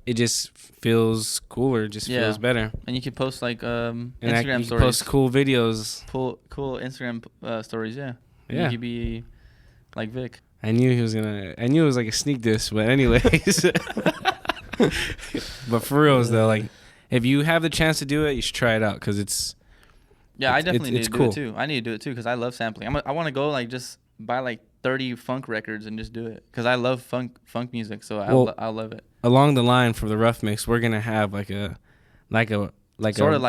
Speaker 2: it just feels cooler. It just
Speaker 1: Yeah.
Speaker 2: feels better.
Speaker 1: And you could post like
Speaker 2: And
Speaker 1: Instagram
Speaker 2: you
Speaker 1: stories.
Speaker 2: can post cool videos.
Speaker 1: Cool Instagram stories. Yeah. And
Speaker 2: Yeah.
Speaker 1: You could be like Vic.
Speaker 2: I knew it was like a sneak diss, but anyways. But for reals though, like if you have the chance to do it, you should try it out because it's.
Speaker 1: Yeah, I definitely need
Speaker 2: it's
Speaker 1: to do
Speaker 2: cool.
Speaker 1: it too. I need to do it too because I love sampling. I want to go like just buy like 30 funk records and just do it because I love funk music. So I'll love it.
Speaker 2: Along the line for the rough mix, we're gonna have like a sort of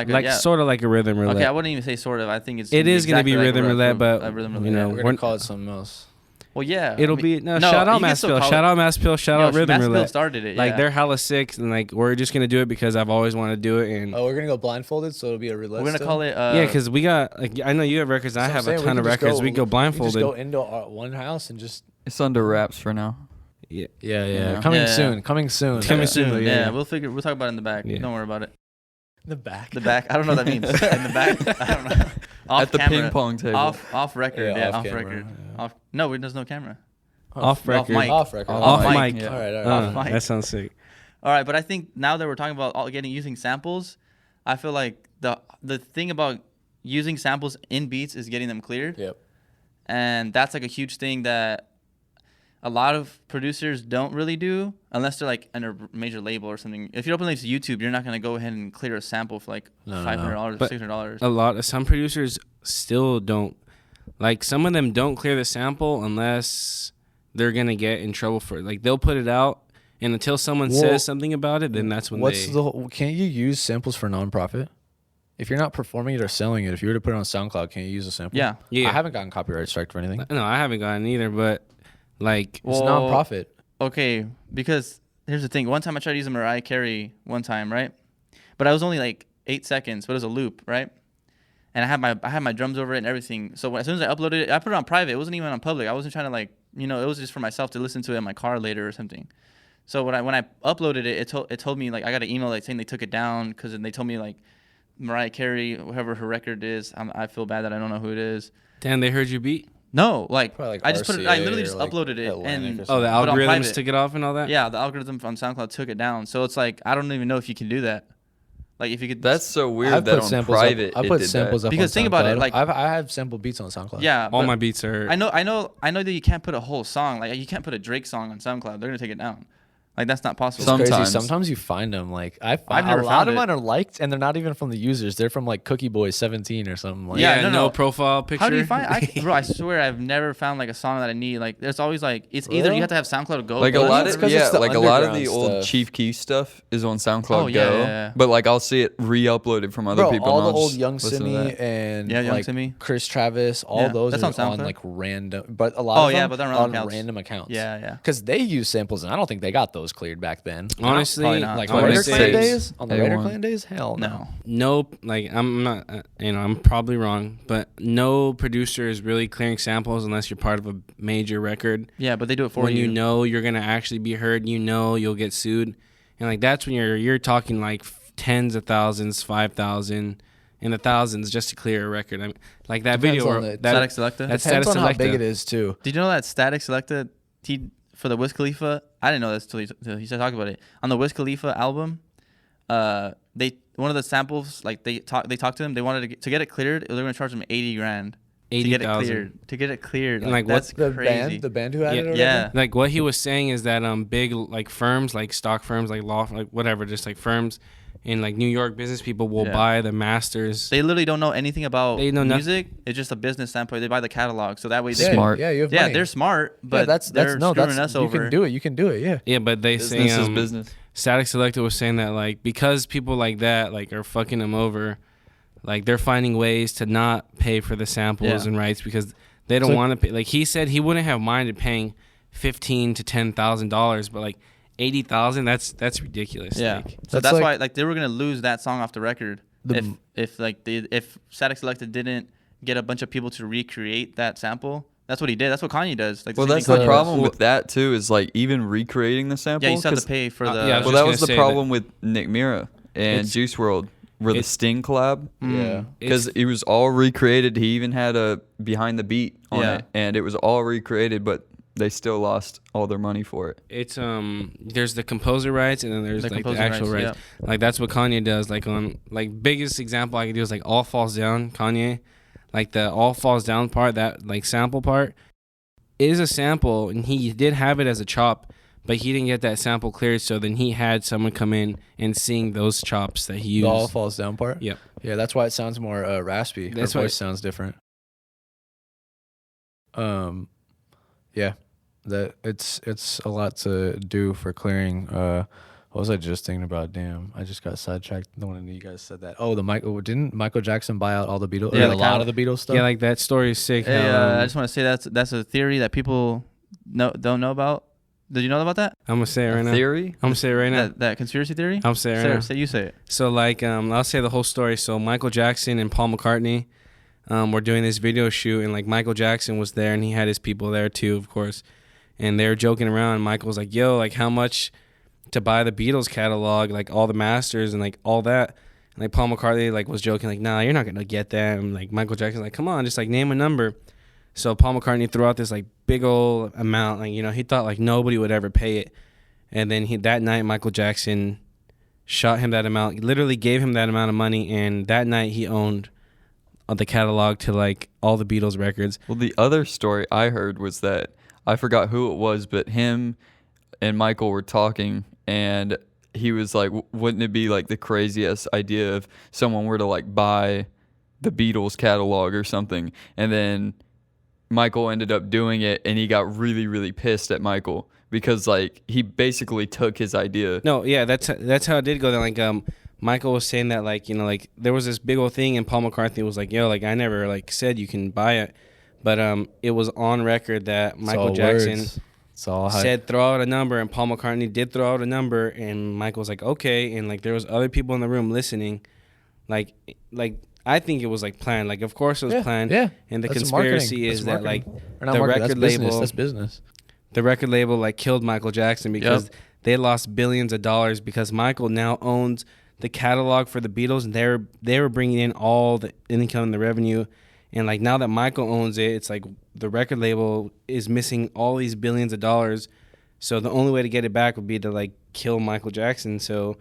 Speaker 2: like a rhythm roulette.
Speaker 1: Okay, I wouldn't even say sort of. I think it's.
Speaker 2: It is gonna be
Speaker 1: exactly like
Speaker 2: rhythm
Speaker 1: a
Speaker 2: roulette, but
Speaker 1: a rhythm roulette.
Speaker 2: you know,
Speaker 4: We're gonna call it something else.
Speaker 1: Well, yeah.
Speaker 2: It'll be shout out Masspill, shout out Rhythm Roulette.
Speaker 1: Started it.
Speaker 2: Like
Speaker 1: yeah.
Speaker 2: they're hella sick, and like we're just gonna do it because I've always wanted to do it, and
Speaker 4: Oh, we're gonna go blindfolded, so it'll be a roulette.
Speaker 1: We're gonna
Speaker 4: still?
Speaker 1: call it.
Speaker 2: yeah, because we got like I know you have records, and I have a ton of records. We go blindfolded.
Speaker 4: We just go into one house and just.
Speaker 3: It's under wraps for now.
Speaker 2: Yeah.
Speaker 3: Yeah.
Speaker 4: Coming
Speaker 1: Yeah.
Speaker 4: soon. Coming soon.
Speaker 2: Coming soon.
Speaker 1: soon.
Speaker 2: yeah.
Speaker 1: Yeah, we'll talk about it in the back.
Speaker 2: Yeah.
Speaker 1: Don't worry about it.
Speaker 4: The back.
Speaker 1: The back. I don't know what that means. In the back. I don't know. Off
Speaker 3: At the
Speaker 1: camera.
Speaker 3: ping pong table.
Speaker 1: Off record.
Speaker 4: Yeah,
Speaker 1: Yeah,
Speaker 4: off
Speaker 1: off
Speaker 4: camera,
Speaker 1: record.
Speaker 4: yeah.
Speaker 1: Off. No, there's no camera.
Speaker 2: Off record.
Speaker 1: mic.
Speaker 4: Off record.
Speaker 3: Off
Speaker 2: mic.
Speaker 3: Yeah.
Speaker 4: All right.
Speaker 1: Off mic.
Speaker 2: That sounds sick.
Speaker 1: All right, but I think now that we're talking about using samples, I feel like the thing about using samples in beats is getting them cleared.
Speaker 4: Yep.
Speaker 1: And that's like a huge thing that a lot of producers don't really do unless they're like under a major label or something. If you're uploading to YouTube, you're not going to go ahead and clear a sample for like $500 or
Speaker 2: But
Speaker 1: $600.
Speaker 2: Some producers still don't, like some of them don't clear the sample unless they're gonna get in trouble for it. Like they'll put it out, and until someone says something about it, then that's when
Speaker 4: Can't you use samples for nonprofit? If you're not performing it or selling it, if you were to put it on SoundCloud, can't you use a sample?
Speaker 1: Yeah.
Speaker 2: Yeah.
Speaker 4: I haven't gotten copyright striked for anything.
Speaker 2: No, I haven't gotten either, but like
Speaker 4: It's nonprofit.
Speaker 1: Okay, because here's the thing. One time I tried to use a Mariah Carey one time, right? But I was only like 8 seconds, but it was a loop, right? And I had my drums over it and everything. So as soon as I uploaded it, I put it on private. It wasn't even on public. I wasn't trying to like, it was just for myself to listen to it in my car later or something. So when I uploaded it, it told me like I got an email like saying they took it down because they told me like Mariah Carey, whoever her record is, I feel bad that I don't know who it is.
Speaker 2: damn, they heard you beat.
Speaker 1: No, like
Speaker 4: Probably like
Speaker 1: I just put it. I
Speaker 4: RCA
Speaker 1: literally just
Speaker 4: or, like,
Speaker 1: uploaded it
Speaker 4: Atlantic
Speaker 1: and
Speaker 4: or
Speaker 2: Oh, the
Speaker 1: put it on
Speaker 2: algorithms
Speaker 1: private.
Speaker 2: took it off and all that.
Speaker 1: Yeah, the algorithm on SoundCloud took it down. So it's like I don't even know if you can do that. Like if you could.
Speaker 3: That's so weird
Speaker 4: I've
Speaker 3: that
Speaker 4: put
Speaker 3: on
Speaker 4: samples
Speaker 3: private
Speaker 4: up. I
Speaker 3: it
Speaker 4: put
Speaker 3: did
Speaker 4: samples
Speaker 3: that.
Speaker 4: up
Speaker 1: Because
Speaker 4: on
Speaker 1: think about it,
Speaker 4: SoundCloud.
Speaker 1: like-
Speaker 4: I have sample beats on SoundCloud.
Speaker 1: Yeah,
Speaker 2: All
Speaker 1: but
Speaker 2: my beats are.
Speaker 1: I know that you can't put a whole song. Like you can't put a Drake song on SoundCloud. They're gonna take it down. Like that's not possible.
Speaker 3: Some-
Speaker 4: Crazy.
Speaker 3: Sometimes.
Speaker 4: Sometimes you find them. Like
Speaker 1: I've
Speaker 4: a
Speaker 1: never
Speaker 4: lot
Speaker 1: found
Speaker 4: of
Speaker 1: it.
Speaker 4: mine are liked, and they're not even from the users. They're from like Cookie Boy 17 or something. Like,
Speaker 1: Yeah,
Speaker 2: no
Speaker 1: no.
Speaker 2: profile picture.
Speaker 1: How do you find? Bro, I swear I've never found like a song that I need. Like there's always like it's either
Speaker 4: Really?
Speaker 1: you have to have SoundCloud Go.
Speaker 3: Like a
Speaker 1: Go
Speaker 3: lot
Speaker 4: it's
Speaker 3: of
Speaker 4: 'cause it's the
Speaker 3: a lot of the
Speaker 4: underground
Speaker 3: old
Speaker 4: stuff.
Speaker 3: Chief Keef stuff is on SoundCloud
Speaker 1: Oh, yeah,
Speaker 3: Go,
Speaker 1: yeah, yeah.
Speaker 3: but like I'll see it re-uploaded from other
Speaker 4: bro,
Speaker 3: people.
Speaker 4: all
Speaker 3: and
Speaker 4: the
Speaker 3: I'll
Speaker 4: old
Speaker 3: just
Speaker 4: Young
Speaker 3: listen to
Speaker 4: Simi
Speaker 3: that.
Speaker 4: and
Speaker 1: Yeah, Young
Speaker 4: like
Speaker 1: Simi.
Speaker 4: Chris Travis, all
Speaker 1: Yeah,
Speaker 4: those
Speaker 1: that's
Speaker 4: are
Speaker 1: on
Speaker 4: on
Speaker 1: SoundCloud.
Speaker 4: like random, but a lot
Speaker 1: Oh,
Speaker 4: of them
Speaker 1: yeah, but they're on
Speaker 4: on
Speaker 1: accounts.
Speaker 4: random accounts.
Speaker 1: Yeah, yeah.
Speaker 4: Because they use samples, and I don't think they got those cleared back then.
Speaker 2: Honestly,
Speaker 1: Probably not.
Speaker 4: Like
Speaker 2: I
Speaker 4: on
Speaker 2: would
Speaker 4: Raider
Speaker 3: say-
Speaker 4: Clan days, on the Raider
Speaker 3: A1.
Speaker 4: Clan days, hell no.
Speaker 1: No.
Speaker 2: Nope. Like I'm not. I'm probably wrong, but no producer is really clearing samples unless you're part of a major record.
Speaker 1: Yeah, but they do it for
Speaker 2: When
Speaker 1: you.
Speaker 2: you know you're gonna actually be heard, you'll get sued, and like that's when you're talking like tens of thousands, 5,000, in the thousands just to clear a record. I mean, like that
Speaker 4: Depends
Speaker 2: video
Speaker 4: on
Speaker 2: or
Speaker 4: the-
Speaker 2: that
Speaker 1: Static Selecta.
Speaker 2: that's
Speaker 4: Depends
Speaker 2: Static
Speaker 4: on how big
Speaker 2: Selecta.
Speaker 4: it is too.
Speaker 1: Did you know that Static Selecta for the Wiz Khalifa? I didn't know this till he started talking about it. On the Wiz Khalifa album, they one of the samples, like they talked to them. They wanted to get it cleared. They were going to charge them $80,000 to get it
Speaker 2: 80,000.
Speaker 1: cleared. To get it cleared,
Speaker 2: And,
Speaker 1: like,
Speaker 2: like,
Speaker 1: that's crazy.
Speaker 4: The band who had it. Or
Speaker 1: Yeah.
Speaker 4: whatever?
Speaker 2: Like what he was saying is that big like firms, like stock firms, like law, like whatever, just like firms in like New York, business people will buy the masters.
Speaker 1: They literally don't know anything about
Speaker 2: They know
Speaker 1: music. It's just a business standpoint. They buy the catalog, so that way they
Speaker 4: Yeah,
Speaker 3: Smart.
Speaker 4: Yeah, you have
Speaker 1: Yeah,
Speaker 4: money.
Speaker 1: they're smart, but
Speaker 4: yeah, that's
Speaker 1: they're
Speaker 4: no,
Speaker 1: screwing
Speaker 4: that's
Speaker 1: us
Speaker 4: you
Speaker 1: over.
Speaker 4: can do it. You can do it. Yeah.
Speaker 2: Yeah, but they say
Speaker 3: Business is business.
Speaker 2: Static Selecta was saying that like because people like that like are fucking them over, like they're finding ways to not pay for the samples and rights because they don't
Speaker 4: So-
Speaker 2: want to pay. Like he said, he wouldn't have minded paying $15,000 to $10,000, but like 80,000, that's ridiculous.
Speaker 1: Yeah,
Speaker 2: Like,
Speaker 1: so
Speaker 4: That's
Speaker 1: that's
Speaker 4: like-
Speaker 1: why like they were gonna lose that song off the record if Static Selecta didn't get a bunch of people to recreate that sample. That's what he did. That's what Kanye does. Like,
Speaker 3: Well,
Speaker 1: same
Speaker 3: that's
Speaker 1: thing
Speaker 3: the
Speaker 1: Kanye
Speaker 3: problem
Speaker 1: does.
Speaker 3: with that too. Is like even recreating the sample.
Speaker 1: Yeah, you still have
Speaker 3: 'cause-
Speaker 1: to pay for the.
Speaker 2: yeah, I was
Speaker 3: well,
Speaker 2: just
Speaker 3: that
Speaker 2: gonna
Speaker 3: was the
Speaker 2: say
Speaker 3: problem with Nick Mira and
Speaker 2: It's-
Speaker 3: Juice World, where the
Speaker 2: it's-
Speaker 3: Sting collab.
Speaker 4: Yeah.
Speaker 3: Because it was all recreated. He even had a behind the beat on
Speaker 1: Yeah.
Speaker 3: it, and it was all recreated, but they still lost all their money for it.
Speaker 2: it's there's the composer rights and then there's
Speaker 1: The
Speaker 2: like the
Speaker 1: composer
Speaker 2: actual
Speaker 1: rights,
Speaker 2: rights. Like that's what Kanye does. Like on like biggest example I could do is like All Falls Down, Kanye. Like the All Falls Down part, that like sample part is a sample, and he did have it as a chop, but he didn't get that sample cleared. So then he had someone come in and sing those chops that he used.
Speaker 4: The all falls down part.
Speaker 2: Yep.
Speaker 4: Yeah, that's why it sounds more raspy.
Speaker 2: That's
Speaker 4: Her
Speaker 2: why-
Speaker 4: voice sounds different. Yeah, that it's a lot to do for clearing. What was I just thinking about? Damn, I just got sidetracked. No one of you guys said that. Oh, didn't Michael Jackson buy out all the Beatles?
Speaker 1: Yeah,
Speaker 4: Yeah,
Speaker 1: the
Speaker 4: a lot
Speaker 1: catalog.
Speaker 4: of the Beatles stuff.
Speaker 2: Yeah, like that story is sick.
Speaker 1: Hey,
Speaker 2: how,
Speaker 1: I just want to say that's a theory that people don't know about. Did you know about that?
Speaker 2: I'm gonna say it right now.
Speaker 3: Theory?
Speaker 2: I'm gonna say it right now.
Speaker 1: That conspiracy theory?
Speaker 2: I'm gonna say it right now.
Speaker 1: You say it.
Speaker 2: So like I'll say the whole story. So Michael Jackson and Paul McCartney were doing this video shoot, and like Michael Jackson was there and he had his people there too, of course. And they were joking around, and Michael was like, yo, like how much to buy the Beatles catalog, like all the masters and like all that. And like Paul McCartney like was joking, like, nah, you're not gonna get that. And like Michael Jackson's like, come on, just like name a number. So Paul McCartney threw out this like big old amount, like, you know, he thought like nobody would ever pay it. And then that night Michael Jackson shot him that amount, literally gave him that amount of money, and that night he owned the catalog to like all the Beatles records.
Speaker 3: Well, the other story I heard was that I forgot who it was, but him and Michael were talking, and he was like, wouldn't it be like the craziest idea if someone were to like buy the Beatles catalog or something? And then Michael ended up doing it, and he got really, really pissed at Michael because like he basically took his idea.
Speaker 2: No, yeah, that's how it did go. Then like Michael was saying that like, you know, like there was this big old thing, and Paul McCartney was like, yo, like I never like said you can buy it, but it was on record that Michael Jackson
Speaker 4: It's all hype.
Speaker 2: said throw out a number, and Paul McCartney did throw out a number, and Michael was like, okay, and like there was other people in the room listening, like I think it was like planned, like of course it was planned,
Speaker 4: Yeah,
Speaker 2: and the
Speaker 4: That's
Speaker 2: conspiracy
Speaker 4: marketing.
Speaker 2: is
Speaker 4: That's
Speaker 2: that like
Speaker 4: marketing. Or not
Speaker 2: the
Speaker 4: marketing,
Speaker 2: record
Speaker 4: that's business.
Speaker 2: label,
Speaker 4: That's business.
Speaker 2: the record label like killed Michael Jackson because they lost billions of dollars because Michael now owns the catalog for the Beatles, and they were bringing in all the income and the revenue, and like now that Michael owns it, it's like the record label is missing all these billions of dollars. So the only way to get it back would be to like kill Michael Jackson. So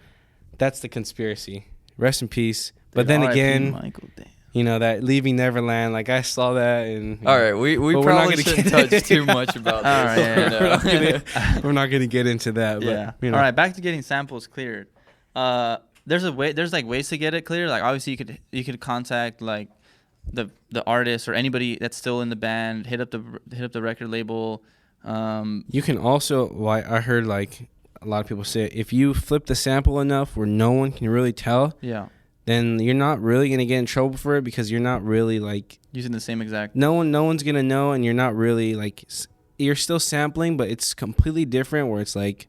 Speaker 2: that's the conspiracy. Rest in peace. But then
Speaker 1: R.I.P.
Speaker 2: again,
Speaker 1: Michael, damn.
Speaker 2: you know, that Leaving Neverland, like I saw that, and
Speaker 3: All right, we
Speaker 2: But we're not
Speaker 3: probably
Speaker 2: gonna
Speaker 3: shouldn't
Speaker 2: get-
Speaker 3: touch too much about
Speaker 1: All
Speaker 3: this.
Speaker 1: right, yeah,
Speaker 2: we're, not
Speaker 3: No.
Speaker 2: we're not gonna get into that. But,
Speaker 1: Yeah.
Speaker 2: you know.
Speaker 1: All right, back to getting samples cleared. There's like ways to get it clear. Like obviously you could contact like the artist or anybody that's still in the band. Hit up the record label.
Speaker 2: You can also, I heard like a lot of people say, if you flip the sample enough where no one can really tell,
Speaker 1: Yeah.
Speaker 2: then you're not really gonna get in trouble for it because you're not really like
Speaker 1: Using the same exact.
Speaker 2: no one's gonna know, and you're not really like you're still sampling, but it's completely different where it's like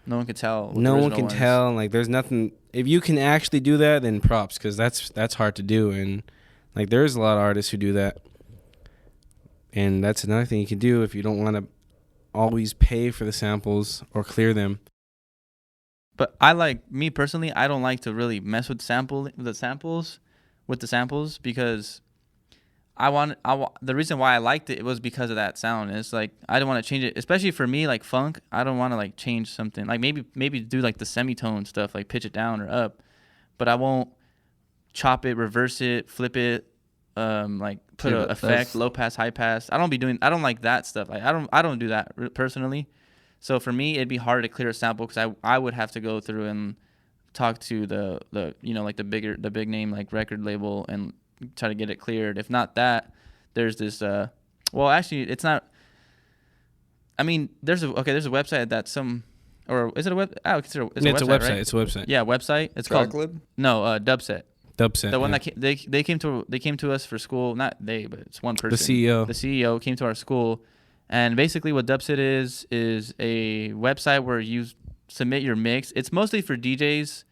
Speaker 1: No one can tell. what the
Speaker 2: no one
Speaker 1: original
Speaker 2: can
Speaker 1: was.
Speaker 2: tell, and like there's nothing. If you can actually do that, then props, because that's hard to do, and like there's a lot of artists who do that, and that's another thing you can do if you don't want to always pay for the samples or clear them.
Speaker 1: But me personally, I don't like to really mess with the samples with the samples because the reason why I liked it was because of that sound. It's like I don't want to change it, especially for me like funk. I don't want to like change something. Like maybe do like the semitone stuff, like pitch it down or up, but I won't chop it, reverse it, flip it, like put an effect, low pass, high pass. I don't like that stuff. Like I don't do that personally. So for me, it'd be hard to clear a sample because I would have to go through and talk to the like the big name like record label and try to get it cleared. If not that, there's this well actually it's not. I mean there's a website that's or is it a web? Oh, it's a website. Right?
Speaker 2: It's a website.
Speaker 1: Yeah, website. It's called Dubset.
Speaker 2: Dubset.
Speaker 1: The one that they came to us for school. Not they, but it's one person.
Speaker 2: The CEO.
Speaker 1: The CEO came to our school, and basically what Dubset is a website where you submit your mix. It's mostly for DJs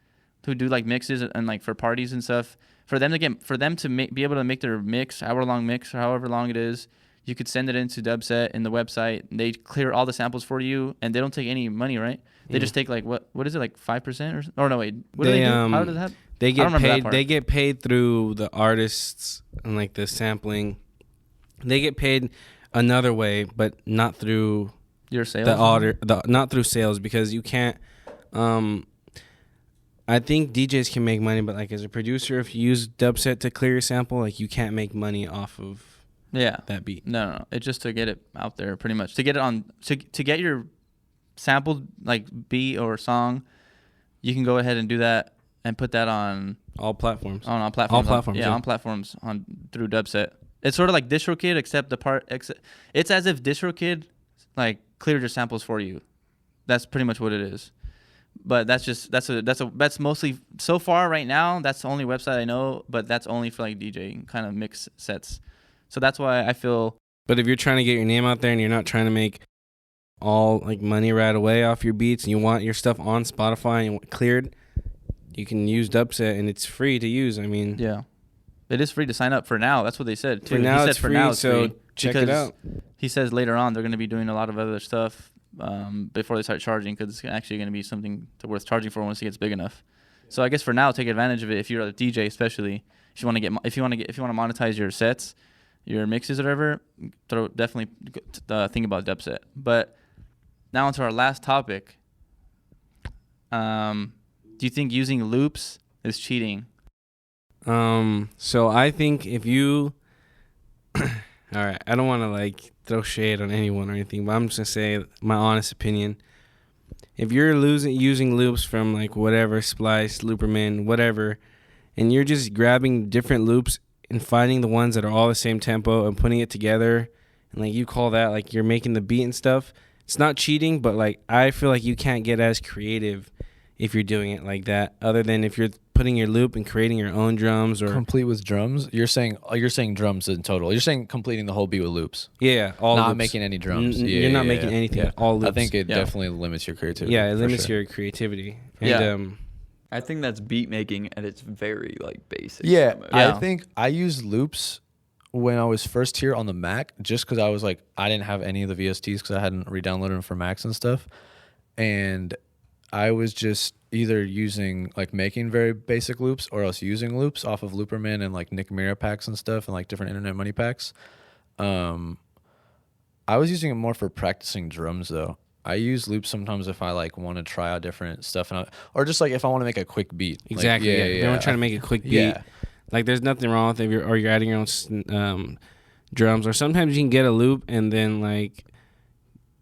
Speaker 1: who do like mixes and like for parties and stuff. For them to be able to make their mix, hour-long mix or however long it is, you could send it into Dubset in the website. And they clear all the samples for you, and they don't take any money, right? They just take like what is it, like 5% or no wait? What do they do? How does that?
Speaker 2: They get paid. They get paid through the artists and like the sampling. They get paid another way, but not through
Speaker 1: your sales.
Speaker 2: Not through sales because you can't. I think DJs can make money, but like as a producer, if you use Dubset to clear your sample, like you can't make money off of that beat.
Speaker 1: No. It's just to get it out there, pretty much. To get it on to get your sampled like beat or song, you can go ahead and do that and put that on
Speaker 2: all platforms.
Speaker 1: On platforms. On platforms through Dubset. It's sort of like DistroKid, except it's as if DistroKid like cleared your samples for you. That's pretty much what it is. But that's mostly so far right now. That's the only website I know, but that's only for like DJ kind of mix sets. So that's why I feel.
Speaker 2: But if you're trying to get your name out there and you're not trying to make all like money right away off your beats, and you want your stuff on Spotify and you want cleared, you can use Dubset and it's free to use. I mean,
Speaker 1: yeah, it is free to sign up for now. That's what they said too.
Speaker 2: For now,
Speaker 1: he
Speaker 2: it's
Speaker 1: said for
Speaker 2: free,
Speaker 1: now it's
Speaker 2: so
Speaker 1: free
Speaker 2: check it out.
Speaker 1: He says later on they're going to be doing a lot of other stuff before they start charging, because it's actually going to be something worth charging for once it gets big enough. So I guess for now, take advantage of it if you're a DJ, especially if you want to monetize your sets, your mixes, or whatever. Definitely think about Dubset. But now onto our last topic. Do you think using loops is cheating?
Speaker 2: So I think if you all right, I don't want to like throw shade on anyone or anything, but I'm just gonna say my honest opinion. If you're using loops from like whatever, Splice, Looperman, whatever, and you're just grabbing different loops and finding the ones that are all the same tempo and putting it together, and like you call that like you're making the beat and stuff, it's not cheating, but like I feel like you can't get as creative if you're doing it like that, other than if you're putting your loop and creating your own drums or
Speaker 4: complete with drums. You're saying drums in total. You're saying completing the whole beat with loops.
Speaker 2: Yeah, all
Speaker 4: not
Speaker 2: loops.
Speaker 4: making any drums.
Speaker 2: You're not making anything.
Speaker 4: Yeah.
Speaker 2: All loops.
Speaker 4: I think it definitely limits your creativity.
Speaker 2: Yeah, it limits your creativity. And,
Speaker 3: I think that's beat making at its very like basic.
Speaker 4: Yeah, I think I used loops when I was first here on the Mac, just because I was like, I didn't have any of the VSTs because I hadn't re-downloaded them for Macs and stuff, and I was just either using like making very basic loops or else using loops off of Looperman and like Nick Mira packs and stuff and like different internet money packs. I was using it more for practicing drums though. I use loops sometimes if I like want to try out different stuff or just like if I want to make a quick beat.
Speaker 2: Exactly.
Speaker 4: Like,
Speaker 2: If you're trying to make a quick beat.
Speaker 4: Yeah.
Speaker 2: Like there's nothing wrong with it you're adding your own drums, or sometimes you can get a loop and then like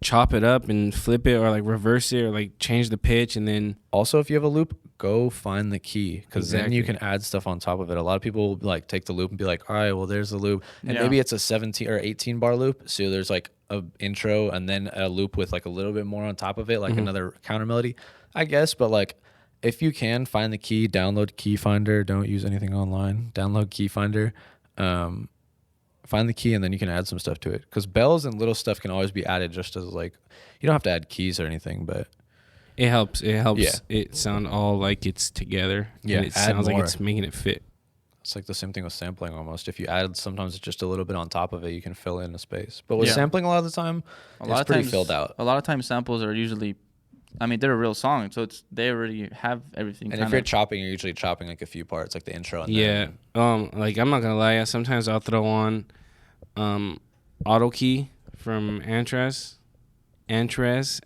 Speaker 2: chop it up and flip it or like reverse it or like change the pitch. And then
Speaker 4: also if you have a loop, go find the key, because then you can add stuff on top of it. A lot of people will like take the loop and be like, all right, well there's the loop, and maybe it's a 17 or 18 bar loop, so there's like a intro and then a loop with like a little bit more on top of it, like another counter melody, I guess. But like if you can find the key, download Key Finder. Don't use anything online. Download Key Finder. Find the key, and then you can add some stuff to it, because bells and little stuff can always be added, just as like you don't have to add keys or anything, but
Speaker 2: it helps it sound all like it's together.
Speaker 4: Yeah,
Speaker 2: and it sounds like it's making it fit.
Speaker 4: It's like the same thing with sampling almost. If you add sometimes just a little bit on top of it, you can fill in the space. But with sampling, a lot of the time, it's pretty filled out.
Speaker 1: A lot of times samples are usually I mean, they're a real song, so they already have everything.
Speaker 4: And if you're chopping, you're usually chopping like a few parts, like the intro. And
Speaker 2: Yeah. Like I'm not gonna lie. Sometimes I'll throw on, auto key from Antares.
Speaker 1: Oh, Antares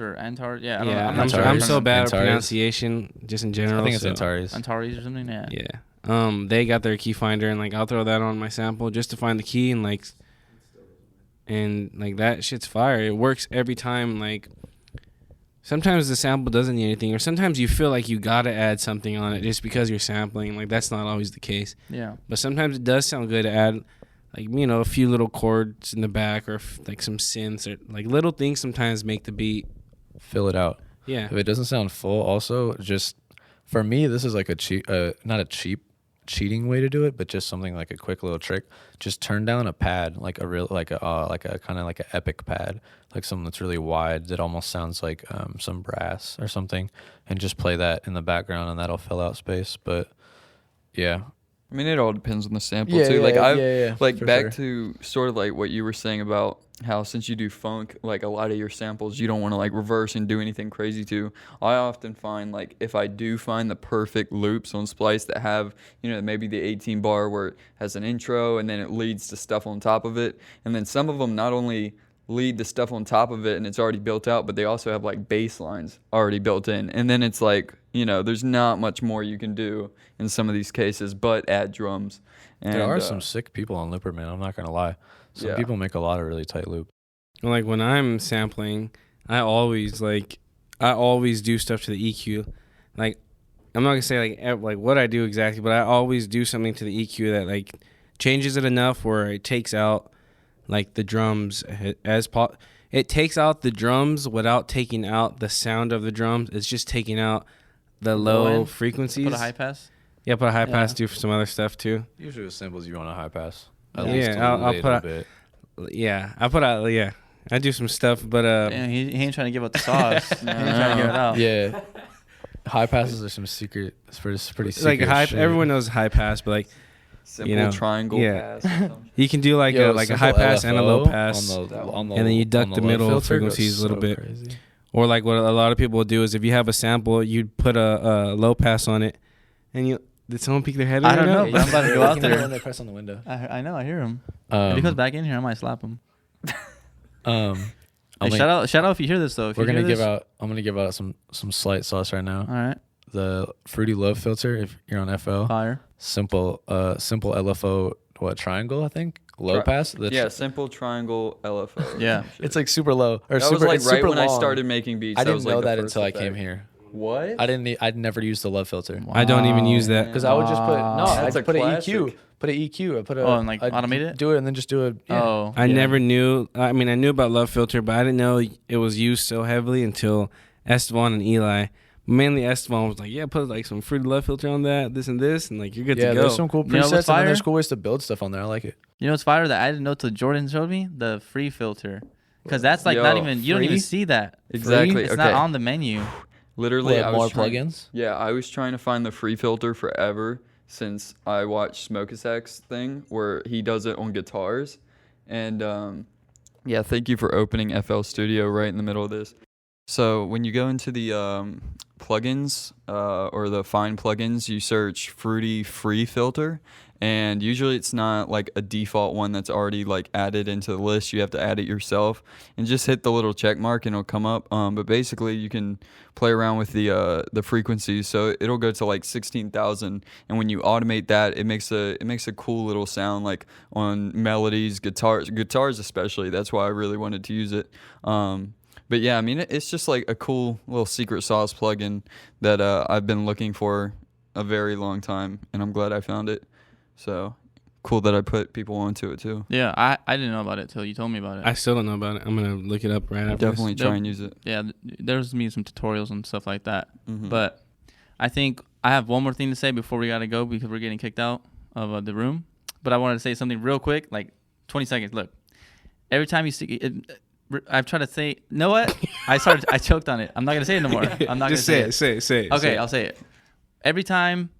Speaker 1: or Antares? Yeah. I don't know.
Speaker 2: Yeah.
Speaker 1: not sure.
Speaker 2: I'm so bad at
Speaker 4: Antares.
Speaker 2: pronunciation, just in general.
Speaker 4: I think it's
Speaker 2: so.
Speaker 4: Antares.
Speaker 1: Antares or something. Yeah.
Speaker 2: Yeah. They got their key finder, and like I'll throw that on my sample just to find the key, and like that shit's fire. It works every time. Like sometimes the sample doesn't need anything, or sometimes you feel like you gotta add something on it just because you're sampling. Like that's not always the case.
Speaker 1: Yeah.
Speaker 2: But sometimes it does sound good to add, like, you know, a few little chords in the back, or like some synths, or like little things sometimes make the beat.
Speaker 4: Fill it out.
Speaker 2: Yeah.
Speaker 4: If it doesn't sound full, also just for me, this is like a cheap, not a cheating way to do it, but just something like a quick little trick. Just turn down a pad, like a real, like a kind of like an epic pad, like something that's really wide that almost sounds like some brass or something, and just play that in the background, and that'll fill out space. But yeah.
Speaker 3: I mean, it all depends on the sample too. Like like back
Speaker 4: sure.
Speaker 3: to sort of like what you were saying about how since you do funk, like a lot of your samples, you don't want to like reverse and do anything crazy to. I often find like if I do find the perfect loops on Splice that have, you know, maybe the 18 bar where it has an intro and then it leads to stuff on top of it. And then some of them not only lead to stuff on top of it and it's already built out, but they also have like bass lines already built in. And then it's like, you know, there's not much more you can do in some of these cases but add drums. And
Speaker 4: There are some sick people on Looper, man. I'm not gonna lie. Some people make a lot of really tight loop.
Speaker 2: Like when I'm sampling, I always do stuff to the EQ. Like I'm not gonna say like what I do exactly, but I always do something to the EQ that like changes it enough where it takes out like the drums it takes out the drums without taking out the sound of the drums. It's just taking out the low frequencies.
Speaker 1: Put a high pass.
Speaker 2: Yeah, put a high pass too for some other stuff too.
Speaker 4: Usually with samples, you want a high pass.
Speaker 2: I'll put a bit. Yeah, I do some stuff, but
Speaker 1: Damn, he ain't trying to give out the sauce. He ain't trying to give it out.
Speaker 4: Yeah, high passes are some secret. It's pretty secret.
Speaker 2: like high.
Speaker 4: Shit.
Speaker 2: Everyone knows high pass, but like
Speaker 3: simple triangle pass. Or something.
Speaker 2: you can do like a high pass and a low pass,
Speaker 4: on the
Speaker 2: and then you duck the middle frequencies a little bit.
Speaker 4: Crazy.
Speaker 2: Or like what a lot of people will do is if you have a sample, you'd put a low pass on it, and you. Did someone peek their head?
Speaker 1: I don't know, but I'm about to go out there.
Speaker 4: When they press on the window.
Speaker 1: I know, I hear him. If he comes back in here, I might slap him. Hey, shout out if you hear this though.
Speaker 4: I'm gonna give out some slight sauce right now.
Speaker 1: All right.
Speaker 4: The Fruity Love filter, if you're on FL.
Speaker 1: Fire.
Speaker 4: Simple LFO triangle, I think. Low pass.
Speaker 3: Yeah, simple triangle LFO.
Speaker 1: Yeah.
Speaker 4: It's like super low. Or
Speaker 3: that
Speaker 4: super,
Speaker 3: was like
Speaker 4: it's
Speaker 3: right
Speaker 4: super
Speaker 3: when
Speaker 4: long.
Speaker 3: I started making beats.
Speaker 4: I didn't
Speaker 3: was
Speaker 4: know
Speaker 3: like
Speaker 4: that
Speaker 3: the first
Speaker 4: until I
Speaker 3: effect.
Speaker 4: came here.
Speaker 3: What?
Speaker 4: I'd never used the Love filter.
Speaker 2: I don't even use that.
Speaker 4: Because I would just put
Speaker 3: That's
Speaker 4: I
Speaker 3: a
Speaker 4: put an
Speaker 3: classic.
Speaker 4: EQ. Put an EQ. I put a
Speaker 1: and like automate it?
Speaker 4: Do it and then just do it. Yeah.
Speaker 1: Oh.
Speaker 2: I never knew. I mean, I knew about Love Filter, but I didn't know it was used so heavily until Esteban and Eli. Mainly Esteban was like, yeah, put like some Fruity Love Filter on that, this and this, and like you're good to go.
Speaker 4: There's some cool
Speaker 1: You know what's
Speaker 4: presets and then
Speaker 1: fire?
Speaker 4: there's cool ways to build stuff on there. I like it.
Speaker 1: You know what's fire that I didn't know till Jordan showed me? The free filter. Because that's like
Speaker 3: Yo,
Speaker 1: not even, you don't even
Speaker 3: free?
Speaker 1: see that.
Speaker 3: Exactly.
Speaker 1: It's
Speaker 3: okay.
Speaker 1: not on the menu.
Speaker 3: Literally, I
Speaker 4: more
Speaker 3: was trying,
Speaker 4: plugins.
Speaker 3: Yeah, I was trying to find the free filter forever since I watched Smokesack's thing where he does it on guitars. And yeah, thank you for opening FL Studio right in the middle of this. So when you go into the plugins or the find plugins, you search Fruity Free Filter. And usually it's not like a default one that's already like added into the list. You have to add it yourself and just hit the little check mark and it'll come up. But basically you can play around with the frequencies. So it'll go to like 16,000. And when you automate that, it makes a cool little sound like on melodies, guitars especially. That's why I really wanted to use it. But yeah, I mean, it's just like a cool little secret sauce plugin that I've been looking for a very long time. And I'm glad I found it. So cool that I put people onto it too.
Speaker 1: Yeah, I didn't know about it till you told me about it.
Speaker 2: I still don't know about it. I'm gonna look it up right after.
Speaker 3: Definitely
Speaker 2: this.
Speaker 3: try and use it.
Speaker 1: Yeah, there's me some tutorials and stuff like that.
Speaker 3: Mhm.
Speaker 1: But I think I have one more thing to say before we gotta go because we're getting kicked out of the room. But I wanted to say something real quick, like 20 seconds. Look, every time you see it, I've tried to say, you know what? I choked on it. I'm not gonna say it no more. I'm not
Speaker 2: Just
Speaker 1: gonna
Speaker 2: say it.
Speaker 1: Okay, I'll say it. Every time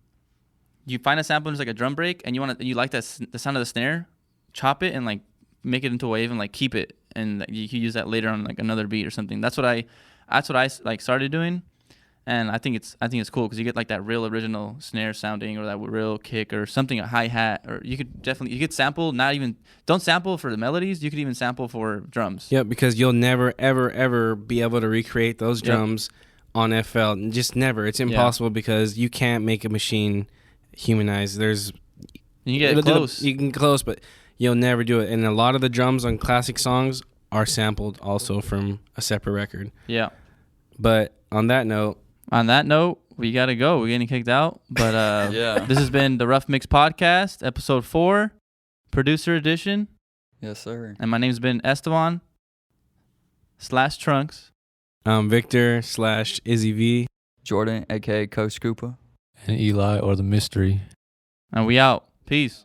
Speaker 1: you find a sample and there's like a drum break and you like the sound of the snare, chop it and like make it into a wave and like keep it and you can use that later on like another beat or something. That's what I like started doing, and I think it's cool because you get like that real original snare sounding or that real kick or something, a hi hat, or you could sample. Don't sample for the melodies. You could even sample for drums.
Speaker 2: Yeah, because you'll never ever be able to recreate those drums on FL. Just never. It's impossible because you can't make a machine humanize.
Speaker 1: You get close.
Speaker 2: You can close, but you'll never do it. And a lot of the drums on classic songs are sampled also from a separate record.
Speaker 1: Yeah.
Speaker 2: But on that note,
Speaker 1: we gotta go. We're getting kicked out. But this has been the Rough Mix Podcast, episode 4, producer edition.
Speaker 3: Yes, sir.
Speaker 1: And my name's been Esteban /Trunks.
Speaker 2: Victor /Izzy V.
Speaker 3: Jordan, aka Coach Koopa.
Speaker 4: And Eli or the Mystery.
Speaker 1: And we out. Peace.